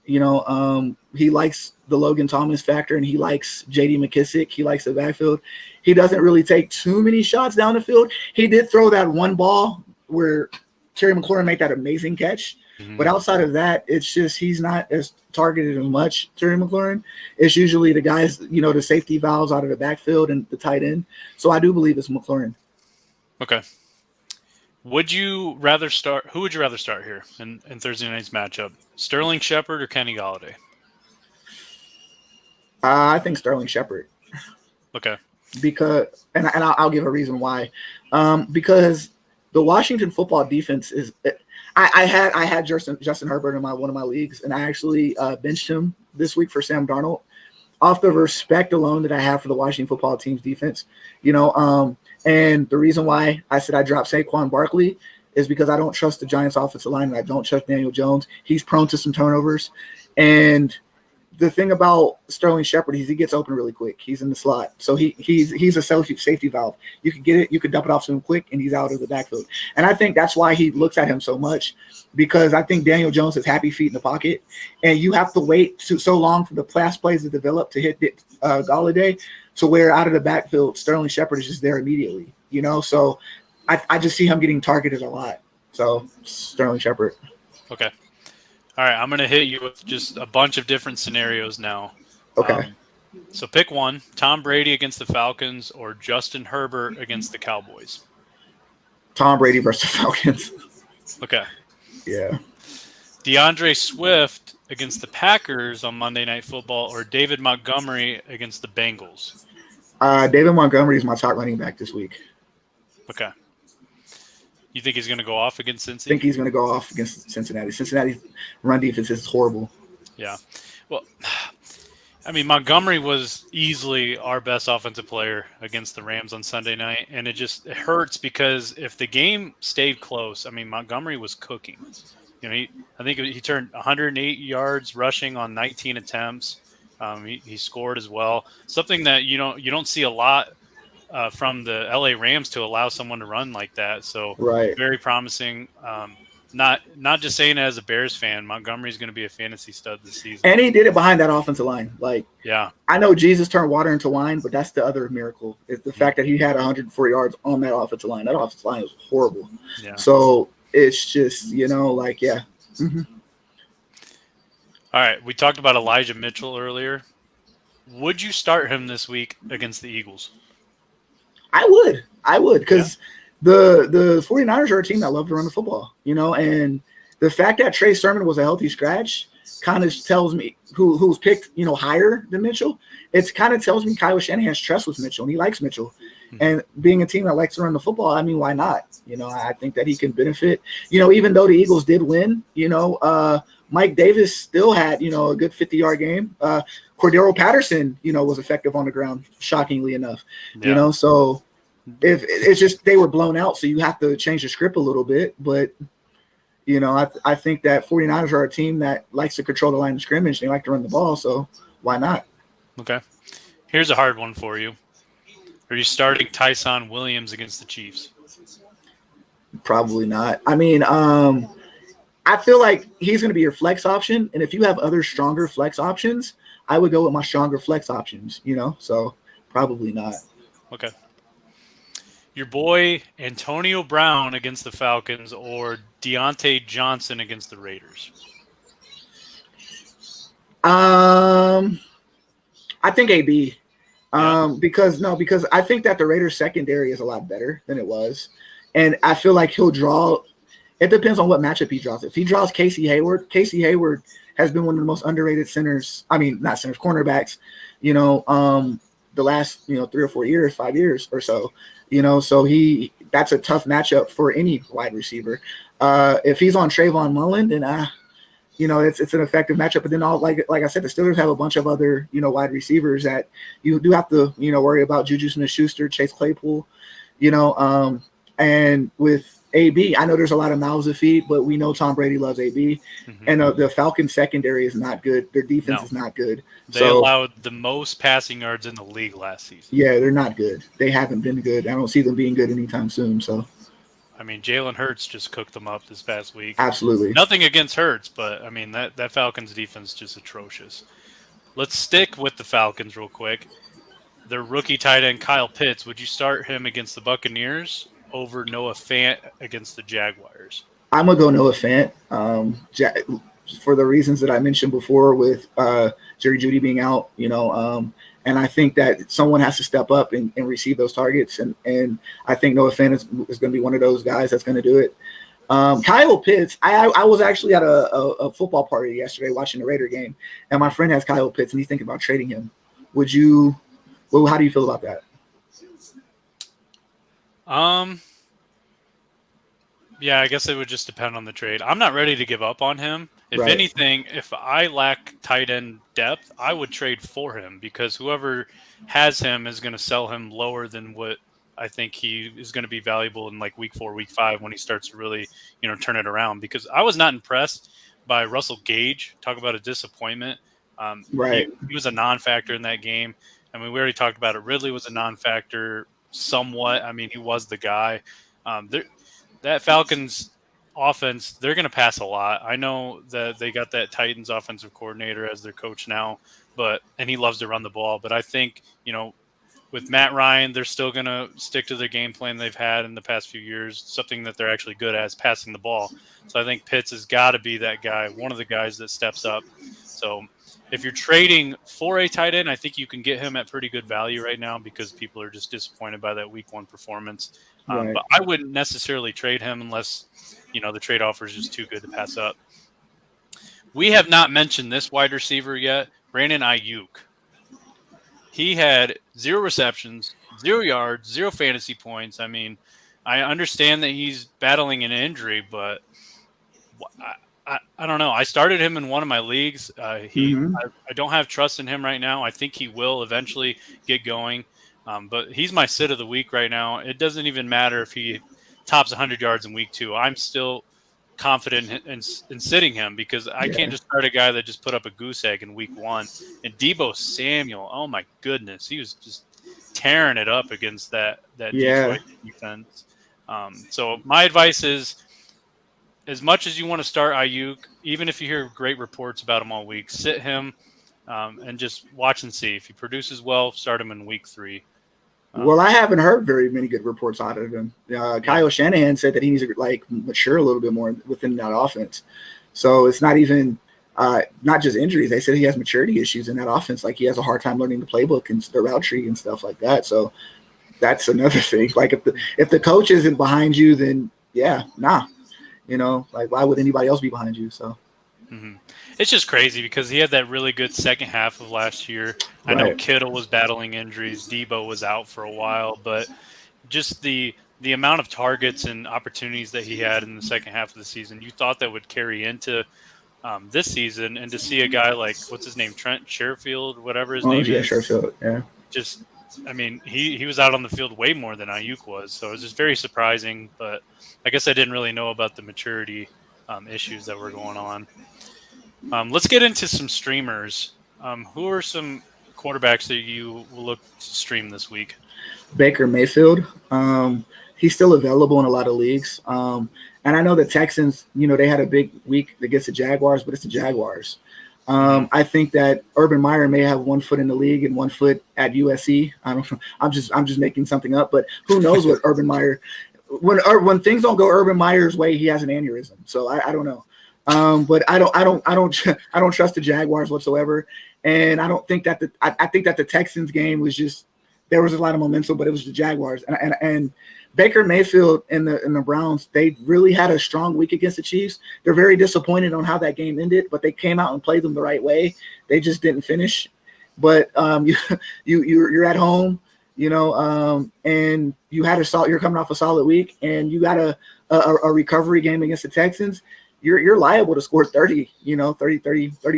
He likes the Logan Thomas factor, and he likes J.D. McKissick. He likes the backfield. He doesn't really take too many shots down the field. He did throw that one ball where Terry McLaurin made that amazing catch. Mm-hmm. But outside of that, it's just he's not as targeted as much, Terry McLaurin. It's usually the guys, the safety valves out of the backfield and the tight end. So I do believe it's McLaurin. Okay. Who would you rather start here in Thursday night's matchup? Sterling Shepard or Kenny Golladay? I think Sterling Shepard. Okay. Because and I'll give a reason why. Because the Washington football defense is I had Justin Herbert in one of my leagues, and I actually benched him this week for Sam Darnold off the respect alone that I have for the Washington football team's defense. And the reason why I said I dropped Saquon Barkley is because I don't trust the Giants' offensive line, and I don't trust Daniel Jones. He's prone to some turnovers. And the thing about Sterling Shepard is he gets open really quick. He's in the slot. So he's a safety valve. You can get it, you can dump it off to him quick, and he's out of the backfield. And I think that's why he looks at him so much, because I think Daniel Jones has happy feet in the pocket, and you have to wait so long for the pass plays to develop to hit Golladay, to where out of the backfield, Sterling Shepard is just there immediately, So I just see him getting targeted a lot. So Sterling Shepard. Okay. All right, I'm going to hit you with just a bunch of different scenarios now. Okay. So pick one: Tom Brady against the Falcons or Justin Herbert against the Cowboys. Tom Brady versus Falcons. Okay. Yeah. DeAndre Swift against the Packers on Monday Night Football or David Montgomery against the Bengals. David Montgomery is my top running back this week. Okay. You think he's going to go off against Cincy? I think he's going to go off against Cincinnati. Cincinnati's run defense is horrible. Yeah. Well, I mean, Montgomery was easily our best offensive player against the Rams on Sunday night, and it hurts because if the game stayed close, I mean, Montgomery was cooking. You know, I think he turned 108 yards rushing on 19 attempts. He scored as well. Something that you don't see a lot from the LA Rams to allow someone to run like that. So right. Very promising. Not just saying it as a Bears fan, Montgomery's going to be a fantasy stud this season. And he did it behind that offensive line. Like, yeah, I know Jesus turned water into wine, but that's the other miracle is the fact that he had 104 yards on that offensive line. That offensive line was horrible. Yeah. So it's just, like, yeah. Mm-hmm. All right. We talked about Elijah Mitchell earlier. Would you start him this week against the Eagles? I would because the 49ers are a team that love to run the football, and the fact that Trey Sermon was a healthy scratch kind of tells me who's picked, higher than Mitchell. It kind of tells me Kyle Shanahan's trust with Mitchell, and he likes Mitchell. Mm-hmm. And being a team that likes to run the football, I mean, why not? I think that he can benefit. Even though the Eagles did win, Mike Davis still had, a good 50-yard game. Cordero Patterson, was effective on the ground, shockingly enough. Yeah. So if it's just they were blown out, so you have to change the script a little bit. But, I think that 49ers are a team that likes to control the line of scrimmage. They like to run the ball, so why not? Okay. Here's a hard one for you. Are you starting Tyson Williams against the Chiefs? Probably not. I mean, I feel like he's going to be your flex option, and if you have other stronger flex options, I would go with my stronger flex options, so probably not. Okay. Your boy Antonio Brown against the Falcons or Deontay Johnson against the Raiders? I think AB. Because I think that the Raiders secondary is a lot better than it was. And I feel like he'll draw. It depends on what matchup he draws. If he draws Casey Hayward has been one of the most underrated cornerbacks, the last, 3 or 4 years, 5 years or so, so that's a tough matchup for any wide receiver. If he's on Trayvon Mullen, then it's an effective matchup. But then like I said, the Steelers have a bunch of other, wide receivers that you do have to, worry about. Juju Smith-Schuster, Chase Claypool, and with AB, I know there's a lot of mouths to feed, but we know Tom Brady loves AB. Mm-hmm. And the Falcons secondary is not good. Their defense is not good. They allowed the most passing yards in the league last season. Yeah, they're not good. They haven't been good. I don't see them being good anytime soon. So, I mean, Jalen Hurts just cooked them up this past week. Absolutely. Nothing against Hurts, but, I mean, that Falcons defense is just atrocious. Let's stick with the Falcons real quick. Their rookie tight end, Kyle Pitts, would you start him against the Buccaneers over Noah Fant against the Jaguars? I'm going to go Noah Fant for the reasons that I mentioned before with Jerry Jeudy being out, and I think that someone has to step up and receive those targets. And I think Noah Fant is going to be one of those guys that's going to do it. Kyle Pitts, I was actually at a football party yesterday watching the Raider game, and my friend has Kyle Pitts, and he's thinking about trading him. How do you feel about that? Yeah, I guess it would just depend on the trade. I'm not ready to give up on him. If anything, if I lack tight end depth, I would trade for him because whoever has him is going to sell him lower than what I think he is going to be valuable in like week 4, week 5 when he starts to really, turn it around. Because I was not impressed by Russell Gage. Talk about a disappointment. He was a non-factor in that game. I mean, we already talked about it. Ridley was a non-factor somewhat. I mean, he was the guy. That Falcons offense, they're going to pass a lot. I know that they got that Titans offensive coordinator as their coach now, and he loves to run the ball. But I think, with Matt Ryan, they're still going to stick to their game plan they've had in the past few years, something that they're actually good at is passing the ball. So I think Pitts has got to be that guy, one of the guys that steps up. So if you're trading for a tight end, I think you can get him at pretty good value right now because people are just disappointed by that week 1 performance. Right. But I wouldn't necessarily trade him unless, the trade offer is just too good to pass up. We have not mentioned this wide receiver yet, Brandon Ayuk. He had 0 receptions, 0 yards, 0 fantasy points. I mean, I understand that he's battling an injury, but I don't know. I started him in one of my leagues. I don't have trust in him right now. I think he will eventually get going, but he's my sit of the week right now. It doesn't even matter if he tops 100 yards in week 2. I'm still confident in sitting him because I can't just start a guy that just put up a goose egg in week 1. And Deebo Samuel, oh my goodness, he was just tearing it up against that Detroit defense. So my advice is, as much as you want to start Ayuk, even if you hear great reports about him all week, sit him and just watch and see. If he produces well, start him in week 3. Well, I haven't heard very many good reports out of him. Kyle Shanahan said that he needs to mature a little bit more within that offense. So it's not even not just injuries. They said he has maturity issues in that offense. Like he has a hard time learning the playbook and the route tree and stuff like that. So that's another thing. Like if the coach isn't behind you, then why would anybody else be behind you? So. Mm-hmm. It's just crazy because he had that really good second half of last year. I know Kittle was battling injuries. Deebo was out for a while, but just the amount of targets and opportunities that he had in the second half of the season, you thought that would carry into this season. And to see a guy like, what's his name, Trent Sherfield, whatever his name is. Sherfield, yeah. Just, I mean, he was out on the field way more than Ayuk was. So it was just very surprising. But I guess I didn't really know about the maturity issues that were going on. Let's get into some streamers. Who are some quarterbacks that you will look to stream this week? Baker Mayfield. He's still available in a lot of leagues. And I know the Texans, they had a big week against the Jaguars, but it's the Jaguars. I think that Urban Meyer may have 1 foot in the league and 1 foot at USC. I don't know. I'm just making something up, but who knows what Urban Meyer when things don't go Urban Meyer's way, he has an aneurysm. So I don't know. But I don't trust the Jaguars whatsoever. And I don't think that I think that the Texans game was just, there was a lot of momentum, but it was the Jaguars and Baker Mayfield and the Browns. They really had a strong week against the Chiefs. They're very disappointed on how that game ended, but they came out and played them the right way. They just didn't finish. But you're at home, and you had you're coming off a solid week, and you got a recovery game against the Texans. You're liable to score 30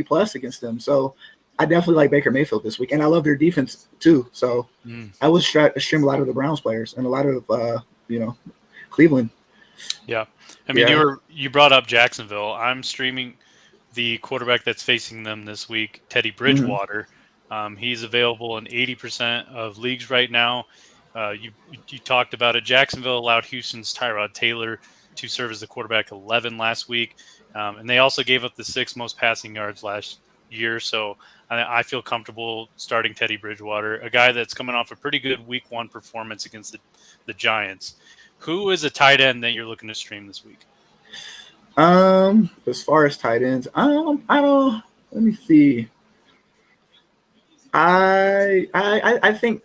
plus against them. So I definitely like Baker Mayfield this week, and I love their defense too. So I would stream a lot of the Browns players and a lot of Cleveland. Yeah, I mean you brought up Jacksonville. I'm streaming the quarterback that's facing them this week, Teddy Bridgewater. He's available in 80% of leagues right now. You talked about it. Jacksonville allowed Houston's Tyrod Taylor to serve as the quarterback 11 last week. And they also gave up the 6th most passing yards last year. So I feel comfortable starting Teddy Bridgewater, a guy that's coming off a pretty good week 1 performance against the Giants. Who is a tight end that you're looking to stream this week? As far as tight ends, I don't, let me see. I think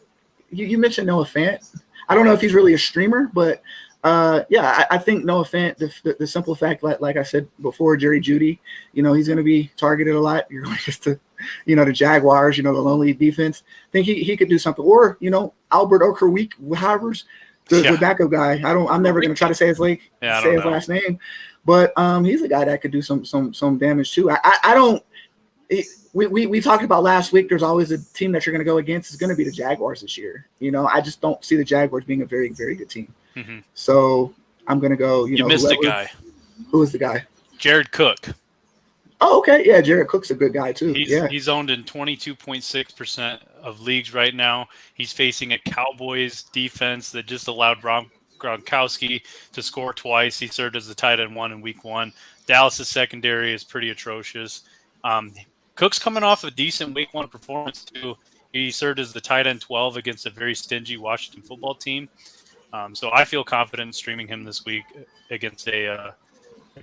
you mentioned Noah Fant. I don't know if he's really a streamer, but I think Noah Fant, the simple fact, like I said before, Jerry Jeudy, he's going to be targeted a lot. You're going to, the Jaguars, the lonely defense. I think he could do something. Or, Albert Okerweek, however's the backup guy. I'm never going to try to say his last name, but he's a guy that could do some damage too. We talked about last week. There's always a team that you're going to go against. It's going to be the Jaguars this year. I just don't see the Jaguars being a very, very good team. Mm-hmm. So I'm going to go, You missed a guy. Who is the guy? Jared Cook. Oh, okay. Yeah, Jared Cook's a good guy too. He's owned in 22.6% of leagues right now. He's facing a Cowboys defense that just allowed Gronkowski to score twice. He served as the tight end 1 in week 1. Dallas' secondary is pretty atrocious. Cook's coming off a decent week 1 performance too. He served as the tight end 12 against a very stingy Washington football team. So I feel confident streaming him this week against a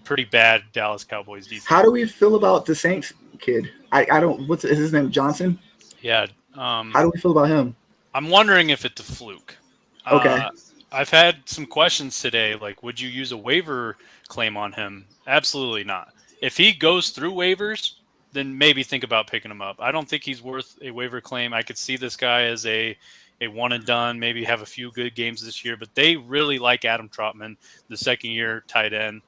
pretty bad Dallas Cowboys defense. How do we feel about the Saints kid? I don't. What's his name? Johnson. Yeah. How do we feel about him? I'm wondering if it's a fluke. Okay. I've had some questions today, like, would you use a waiver claim on him? Absolutely not. If he goes through waivers, then maybe think about picking him up. I don't think he's worth a waiver claim. I could see this guy as a one and done, maybe have a few good games this year, but they really like Adam Trautman, the second-year tight end.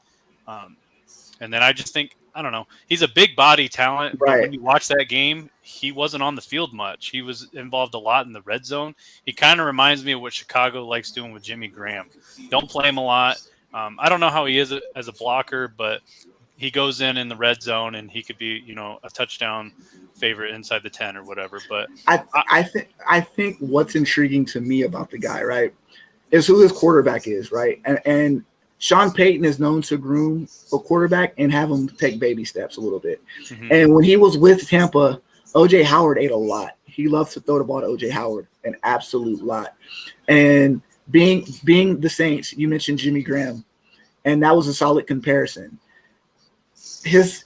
And then I just think, I don't know, he's a big body talent, but when you watch that game, he wasn't on the field much. He was involved a lot in the red zone. He kind of reminds me of what Chicago likes doing with Jimmy Graham. Don't play him a lot. I don't know how he is as a blocker, but he goes in the red zone and he could be, a touchdown favorite inside the 10 or whatever. But I think what's intriguing to me about the guy, right, is who his quarterback is, right? And Sean Payton is known to groom a quarterback and have him take baby steps a little bit. Mm-hmm. And when he was with Tampa, O.J. Howard ate a lot. He loves to throw the ball to O.J. Howard, an absolute lot. And being the Saints, you mentioned Jimmy Graham, and that was a solid comparison. He's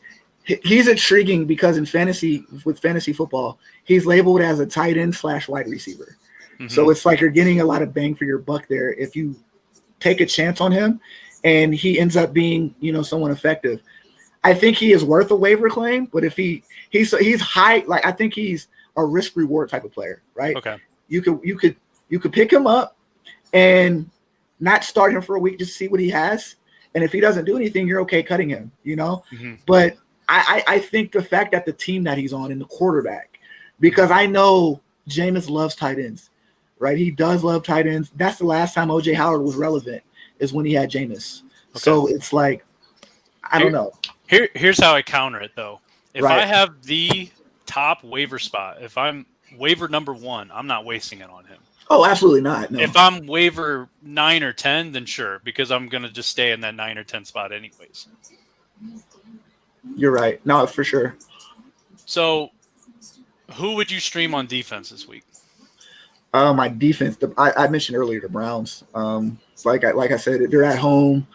intriguing because with fantasy football, he's labeled as a tight end / wide receiver. Mm-hmm. So it's like you're getting a lot of bang for your buck there if you take a chance on him and he ends up being, someone effective. I think he is worth a waiver claim, but if he's high, like I think he's a risk reward type of player, right? Okay. You could pick him up and not start him for a week, just see what he has. And if he doesn't do anything, you're okay cutting him, Mm-hmm. But I think the fact that the team that he's on and the quarterback, because I know Jameis loves tight ends. Right, he does love tight ends. That's the last time O.J. Howard was relevant is when he had Jameis. Okay. So it's like, I don't know. Here's how I counter it, though. If I have the top waiver spot, if I'm waiver number 1, I'm not wasting it on him. Oh, absolutely not. No. If I'm waiver 9 or 10, then sure, because I'm going to just stay in that 9 or 10 spot anyways. You're right. No, for sure. So who would you stream on defense this week? My defense, I mentioned earlier the Browns. Like I said, they're at home.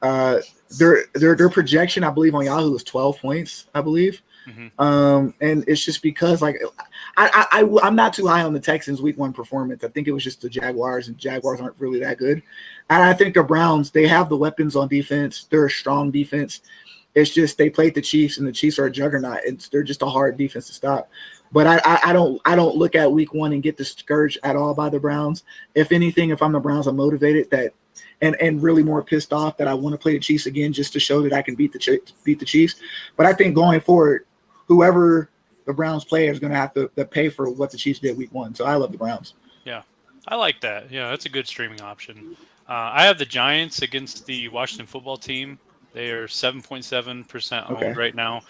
Their projection, I believe, on Yahoo is 12 points, I believe. Mm-hmm. And it's just because, like, I'm not too high on the Texans' week 1 performance. I think it was just the Jaguars, and Jaguars aren't really that good. And I think the Browns, they have the weapons on defense. They're a strong defense. It's just they played the Chiefs, and the Chiefs are a juggernaut. They're just a hard defense to stop. But I don't look at week 1 and get discouraged at all by the Browns. If anything, if I'm the Browns, I'm motivated that and really more pissed off that I want to play the Chiefs again just to show that I can beat the Chiefs. But I think going forward, whoever the Browns play is going to have to pay for what the Chiefs did week 1. So I love the Browns. Yeah, I like that. Yeah, that's a good streaming option. I have the Giants against the Washington football team. They are 7.7% owned right now.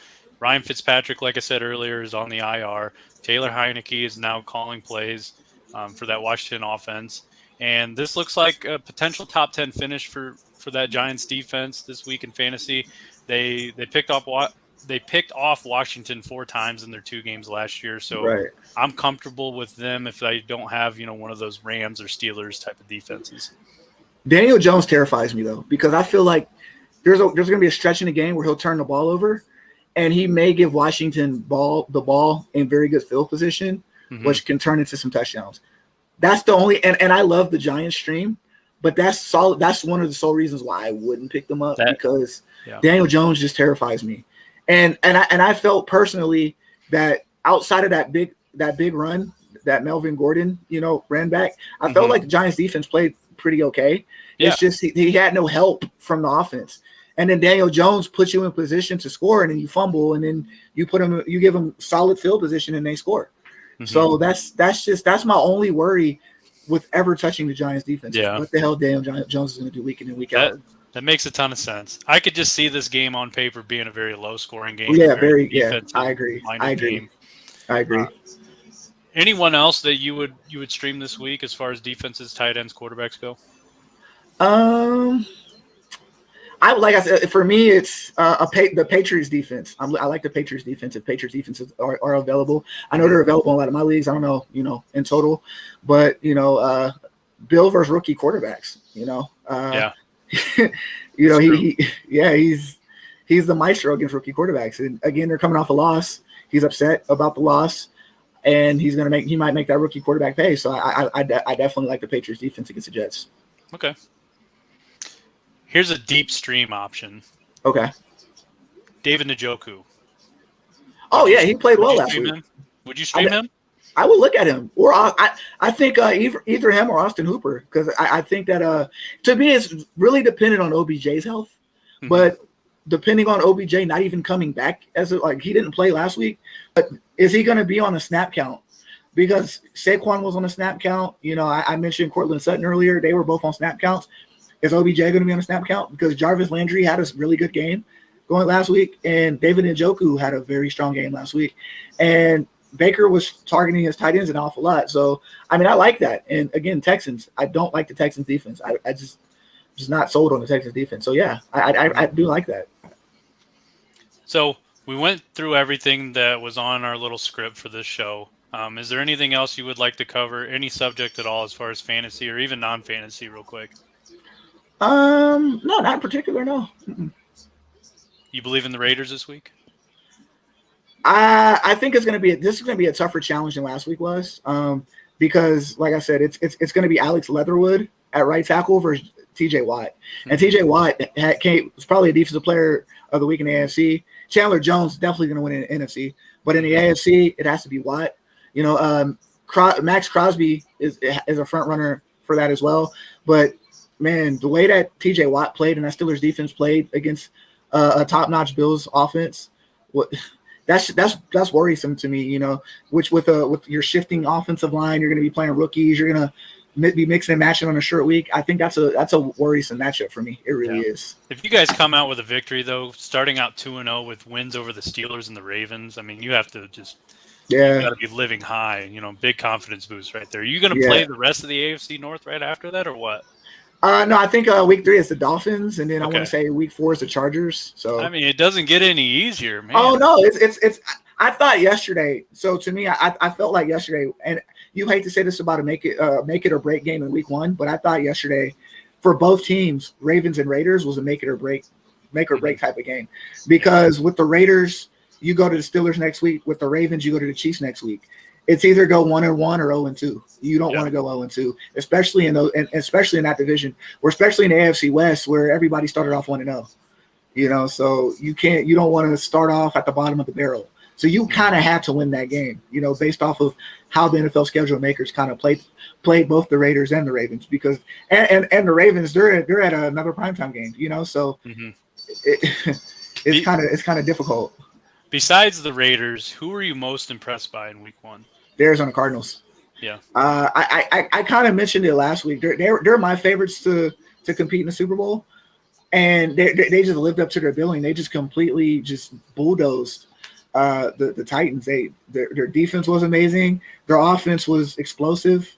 Ryan Fitzpatrick, like I said earlier, is on the IR. Taylor Heineke is now calling plays for that Washington offense. And this looks like a potential top 10 finish for that Giants defense this week in fantasy. They picked off Washington 4 times in their 2 games last year. So I'm comfortable with them if I don't have, one of those Rams or Steelers type of defenses. Daniel Jones terrifies me, though, because I feel like there's going to be a stretch in the game where he'll turn the ball over. And he may give Washington the ball in very good field position, mm-hmm. which can turn into some touchdowns. That's the only and I love the Giants stream, but that's solid. That's one of the sole reasons why I wouldn't pick them up because Daniel Jones just terrifies me. And I felt personally that outside of that big run that Melvin Gordon, ran back, I mm-hmm. felt like the Giants defense played pretty okay. Yeah. It's just he had no help from the offense. And then Daniel Jones puts you in position to score, and then you fumble, and then you give them solid field position, and they score. Mm-hmm. So that's my only worry with ever touching the Giants defense. Yeah. What the hell Daniel Jones is going to do week in and week out? That makes a ton of sense. I could just see this game on paper being a very low scoring game. Yeah, I agree. I agree. Anyone else that you would stream this week as far as defenses, tight ends, quarterbacks go? like I said, for me, it's the Patriots defense. I like the Patriots defense. If Patriots defenses are available, I know they're available in a lot of my leagues. I don't know, in total, but Bill versus rookie quarterbacks. Yeah. He's the maestro against rookie quarterbacks. And again, they're coming off a loss. He's upset about the loss, and he might make that rookie quarterback pay. So I definitely like the Patriots defense against the Jets. Okay. Here's a deep stream option. Okay. David Njoku. Oh yeah, he played well last week. Would you stream him? I would look at him, or I think either him or Austin Hooper, because I think that to me it's really dependent on OBJ's health, but depending on OBJ not even coming back he didn't play last week, but is he going to be on a snap count? Because Saquon was on a snap count. I mentioned Cortland Sutton earlier; they were both on snap counts. Is OBJ going to be on a snap count? Because Jarvis Landry had a really good game going last week, and David Njoku had a very strong game last week, and Baker was targeting his tight ends an awful lot. So, I like that. And again, Texans, I don't like the Texans defense. I just not sold on the Texans defense. So, yeah, I do like that. So we went through everything that was on our little script for this show. Is there anything else you would like to cover? Any subject at all as far as fantasy or even non-fantasy real quick? No, not in particular, no. You believe in the Raiders this week? I think this is going to be a tougher challenge than last week was, because like I said, it's going to be Alex Leatherwood at right tackle versus TJ Watt, and TJ Watt was probably a defensive player of the week in the AFC. Chandler Jones definitely going to win in the NFC, but in the AFC it has to be Watt. Max Crosby is a front runner for that as well. But man, the way that TJ Watt played and that Steelers defense played against a top-notch Bills offense, that's worrisome to me. Which with your shifting offensive line, you're going to be playing rookies. You're going to be mixing and matching on a short week. I think that's a worrisome matchup for me. It really is. If you guys come out with a victory, though, starting out 2-0 with wins over the Steelers and the Ravens, you have to just you got to be living high. Big confidence boost right there. Are you going to play the rest of the AFC North right after that, or what? No, I think week 3 is the Dolphins, and then I want to say week 4 is the Chargers. So it doesn't get any easier, man. Oh no, it's. I thought yesterday. So to me, I felt like yesterday, and you hate to say this about a make it or break game in week 1, but I thought yesterday for both teams, Ravens and Raiders, was a make or break type of game, because with the Raiders you go to the Steelers next week. With the Ravens, you go to the Chiefs next week. It's either go 1-1 or 0-2. You don't want to go 0-2, especially in that division, or especially in the AFC West where everybody started off 1-0. So you don't want to start off at the bottom of the barrel. So you kind of had to win that game, based off of how the NFL schedule makers kind of played both the Raiders and the Ravens, because and the Ravens they're at another primetime game, So it's kind of difficult. Besides the Raiders, who were you most impressed by in week 1? The Arizona Cardinals. Yeah. I kind of mentioned it last week. They're my favorites to compete in the Super Bowl, and they just lived up to their billing. They just completely just bulldozed the Titans. Their defense was amazing. Their offense was explosive.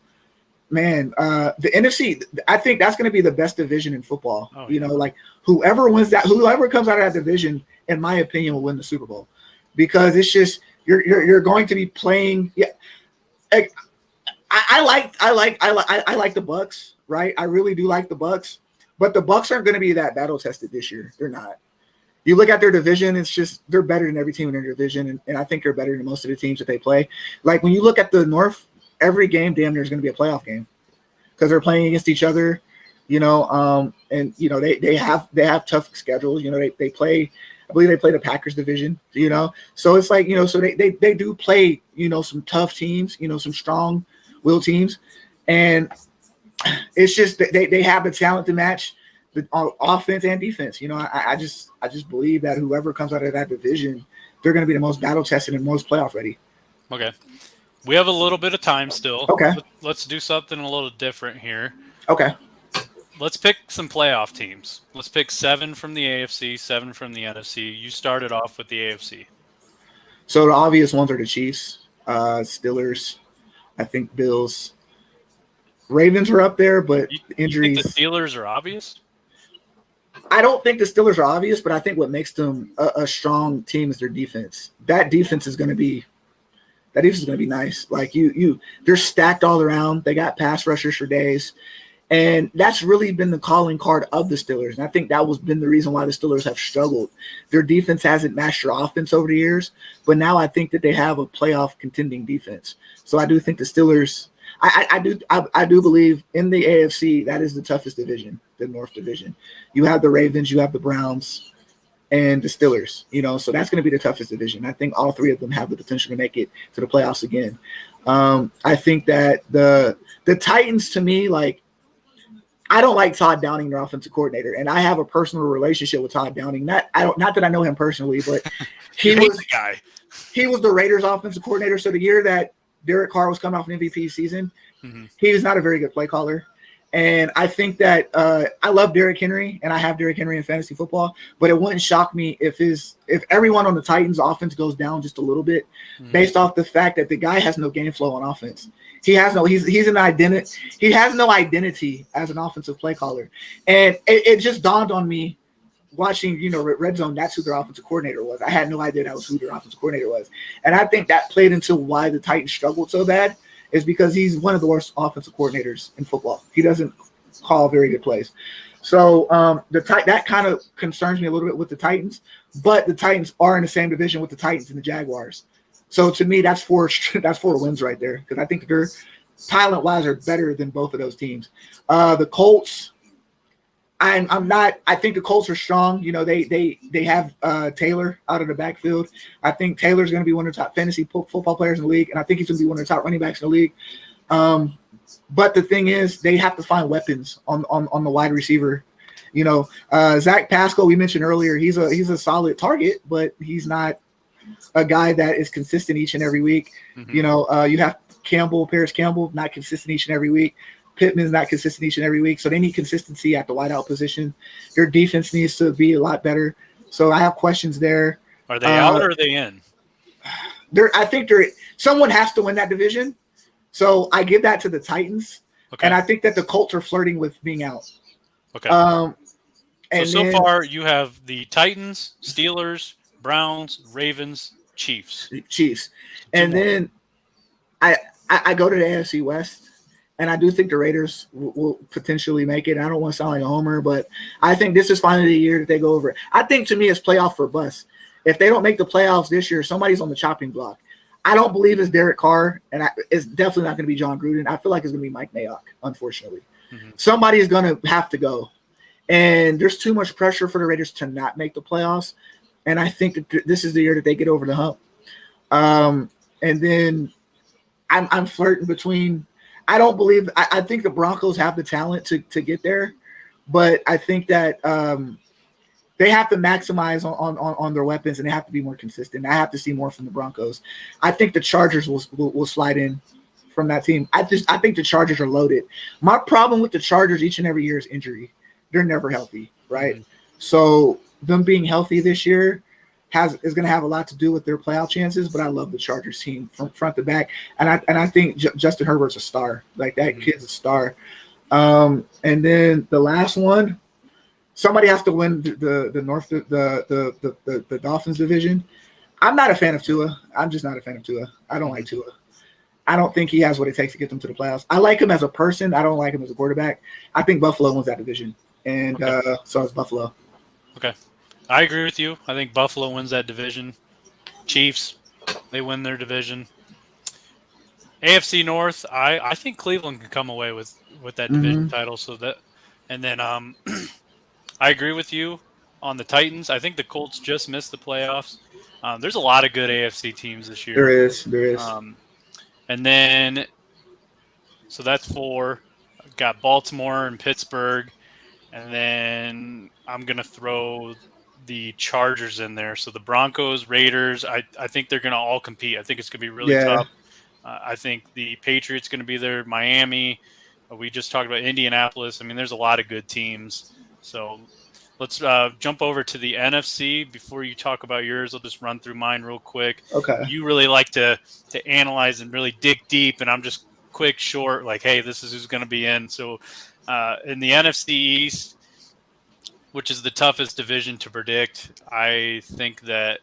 Man, the NFC, I think that's going to be the best division in football. Oh, yeah. Whoever comes out of that division, in my opinion, will win the Super Bowl, because it's just you're going to be playing. Yeah, I like the Bucs, right? I really do like the Bucs, but the Bucs aren't going to be that battle tested this year. They're not. You look at their division; it's just they're better than every team in their division, and I think they're better than most of the teams that they play. Like when you look at the North, every game damn near is going to be a playoff game, because they're playing against each other. They have tough schedules. They play. I believe they play the Packers division, So it's like, so they do play, some tough teams, some strong will teams. And it's just they have the talent to match the offense and defense. I just believe that whoever comes out of that division, they're going to be the most battle tested and most playoff ready. Okay. We have a little bit of time still. Okay. Let's do something a little different here. Okay. Let's pick some playoff teams. Let's pick 7 from the AFC, 7 from the NFC. You started off with the AFC. So the obvious ones are the Chiefs, Steelers, I think Bills. Ravens are up there, but injuries. You think the Steelers are obvious? I don't think the Steelers are obvious, but I think what makes them a strong team is their defense. That defense is going to be nice. Like they're stacked all around. They got pass rushers for days. And that's really been the calling card of the Steelers. And I think that was been the reason why the Steelers have struggled. Their defense hasn't matched their offense over the years, but now I think that they have a playoff contending defense. So I do think the Steelers I do believe in the AFC that is the toughest division, the North Division. You have the Ravens, you have the Browns, and the Steelers, so that's going to be the toughest division. I think all three of them have the potential to make it to the playoffs again. I think that the Titans, to me, like, I don't like Todd Downing, their offensive coordinator, and I have a personal relationship with Todd Downing. Not that I know him personally, but he was the guy. He was the Raiders' offensive coordinator. So the year that Derek Carr was coming off an MVP season, he was not a very good play caller. And I think that I love Derrick Henry, and I have Derrick Henry in fantasy football, but it wouldn't shock me if everyone on the Titans' offense goes down just a little bit, based off the fact that the guy has no game flow on offense. He has no identity as an offensive play caller, and it just dawned on me watching Red Zone. That's who their offensive coordinator was. I had no idea that was who their offensive coordinator was, and I think that played into why the Titans struggled so bad. Is because he's one of the worst offensive coordinators in football. He doesn't call very good plays. So that kind of concerns me a little bit with the Titans, but the Titans are in the same division with the Titans and the Jaguars. So to me, that's four wins right there, because I think they're talent-wise are better than both of those teams. The Colts, I'm not. I think the Colts are strong. They have Taylor out of the backfield. I think Taylor's going to be one of the top fantasy football players in the league, and I think he's going to be one of the top running backs in the league. But the thing is, they have to find weapons on the wide receiver. Zach Pascal, we mentioned earlier, he's a solid target, but he's not a guy that is consistent each and every week. You have Paris Campbell, not consistent each and every week. Pittman's not consistent each and every week, so they need consistency at the wideout position. Their defense needs to be a lot better. So I have questions there. Are they out or are they in? I think someone has to win that division. So I give that to the Titans. Okay. And I think that the Colts are flirting with being out. Okay. So far you have the Titans, Steelers, Browns, Ravens, Chiefs. And then I go to the AFC West. And I do think the Raiders will potentially make it. I don't want to sound like a homer, but I think this is finally the year that they go over it. I think, to me, it's playoff for bust. If they don't make the playoffs this year, somebody's on the chopping block. I don't believe it's Derek Carr, and it's definitely not going to be John Gruden. I feel like it's going to be Mike Mayock, unfortunately. Somebody is going to have to go. And there's too much pressure for the Raiders to not make the playoffs. And I think that this is the year that they get over the hump. And then I'm flirting between – I think the Broncos have the talent to get there, but I think that they have to maximize on their weapons, and they have to be more consistent. I have to see more from the Broncos. I think the Chargers will slide in from that team. I think the Chargers are loaded. My problem with the Chargers each and every year is injury. They're never healthy, right? So them being healthy this year is going to have a lot to do with their playoff chances, but I love the Chargers team from front to back, and I think Justin Herbert's a star. Like, that kid's a star. And then the last one, somebody has to win the Dolphins division. I'm not a fan of Tua. I'm just not a fan of Tua. I don't like Tua. I don't think he has what it takes to get them to the playoffs. I like him as a person. I don't like him as a quarterback. I think Buffalo wins that division, and so is Buffalo. Okay. I agree with you. I think Buffalo wins that division. Chiefs, they win their division. AFC North, I think Cleveland can come away with that division title. And then I agree with you on the Titans. I think the Colts just missed the playoffs. There's a lot of good AFC teams this year. There is. And then, so that's 4. I've got Baltimore and Pittsburgh. And then I'm going to throw the Chargers in there. So the Broncos, Raiders, I think they're going to all compete. I think it's going to be really tough. I think the Patriots going to be there. Miami. We just talked about Indianapolis. I mean, there's a lot of good teams. So let's jump over to the NFC. Before you talk about yours, I'll just run through mine real quick. Okay. You really like to analyze and really dig deep, and I'm just quick, short, like, hey, this is who's going to be in. So in the NFC East, which is the toughest division to predict. I think that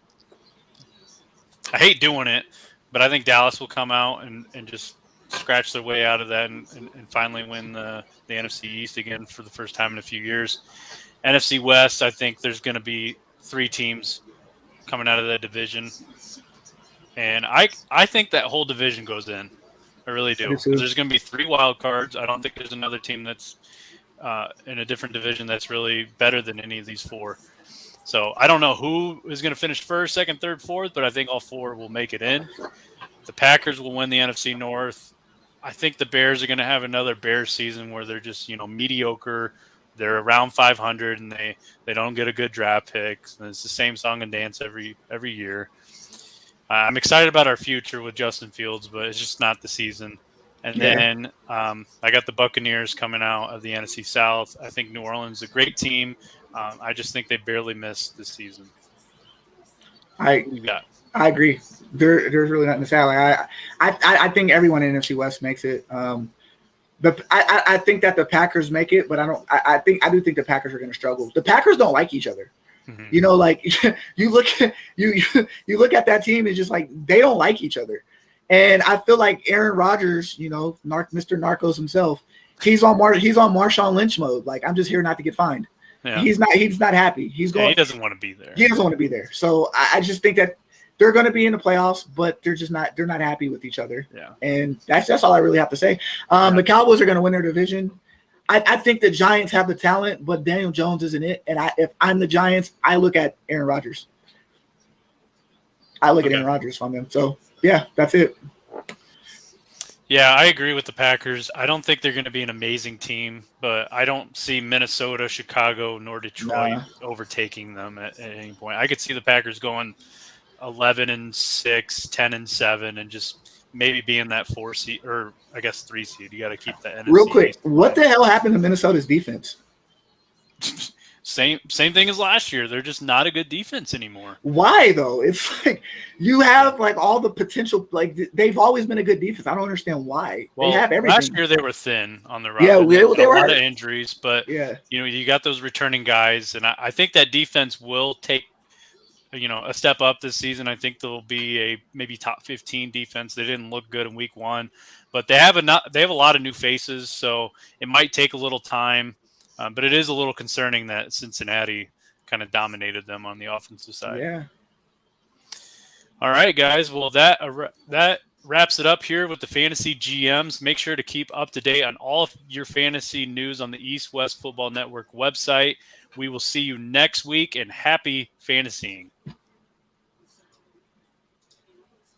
I hate doing it, but I think Dallas will come out and just scratch their way out of that and finally win the NFC East again for the first time in a few years. NFC West, I think there's going to be 3 teams coming out of that division. And I think that whole division goes in. I really do. There's going to be 3 wild cards. I don't think there's another team that's in a different division that's really better than any of these 4. So I don't know who is going to finish first, second, third, fourth, but I think all 4 will make it in. The Packers will win the NFC North. I think the Bears are going to have another Bears season where they're just, mediocre. They're around 500 and they don't get a good draft pick. And it's the same song and dance every year. I'm excited about our future with Justin Fields, but it's just not the season. And then I got the Buccaneers coming out of the NFC South. I think New Orleans is a great team. I just think they barely missed this season. I agree. There's really nothing to say. Like, I think everyone in NFC West makes it. I think that the Packers make it, but I do think the Packers are going to struggle. The Packers don't like each other. Mm-hmm. Like you look at that team, it's just like they don't like each other. And I feel like Aaron Rodgers, Mr. Narcos himself, he's on Marshawn Lynch mode. Like, I'm just here not to get fined. Yeah. He's not happy. He doesn't want to be there. He doesn't want to be there. So I just think that they're going to be in the playoffs, but they're not happy with each other. Yeah. And that's all I really have to say. The Cowboys are going to win their division. I think the Giants have the talent, but Daniel Jones isn't it. And if I'm the Giants, I look at Aaron Rodgers. I look at Aaron Rodgers from them. So yeah, that's it. Yeah, I agree with the Packers. I don't think they're going to be an amazing team, but I don't see Minnesota, Chicago, nor Detroit overtaking them at any point. I could see the Packers going 11-6, 10-7, and just maybe being that 4 seed, or I guess 3 seed. You got to keep that. Real quick, what the hell happened to Minnesota's defense? Same thing as last year. They're just not a good defense anymore. Why though? It's like you have like all the potential. Like they've always been a good defense. I don't understand why. Well, they have everything. Last year they were thin on the roster. Yeah, they were a lot of injuries, but you got those returning guys, and I think that defense will take a step up this season. I think they'll be a maybe top 15 defense. They didn't look good in week 1, but they have a lot of new faces, so it might take a little time. But it is a little concerning that Cincinnati kind of dominated them on the offensive side. Yeah. All right, guys. Well, that wraps it up here with the Fantasy GMs. Make sure to keep up to date on all of your fantasy news on the East West Football Network website. We will see you next week, and happy fantasying.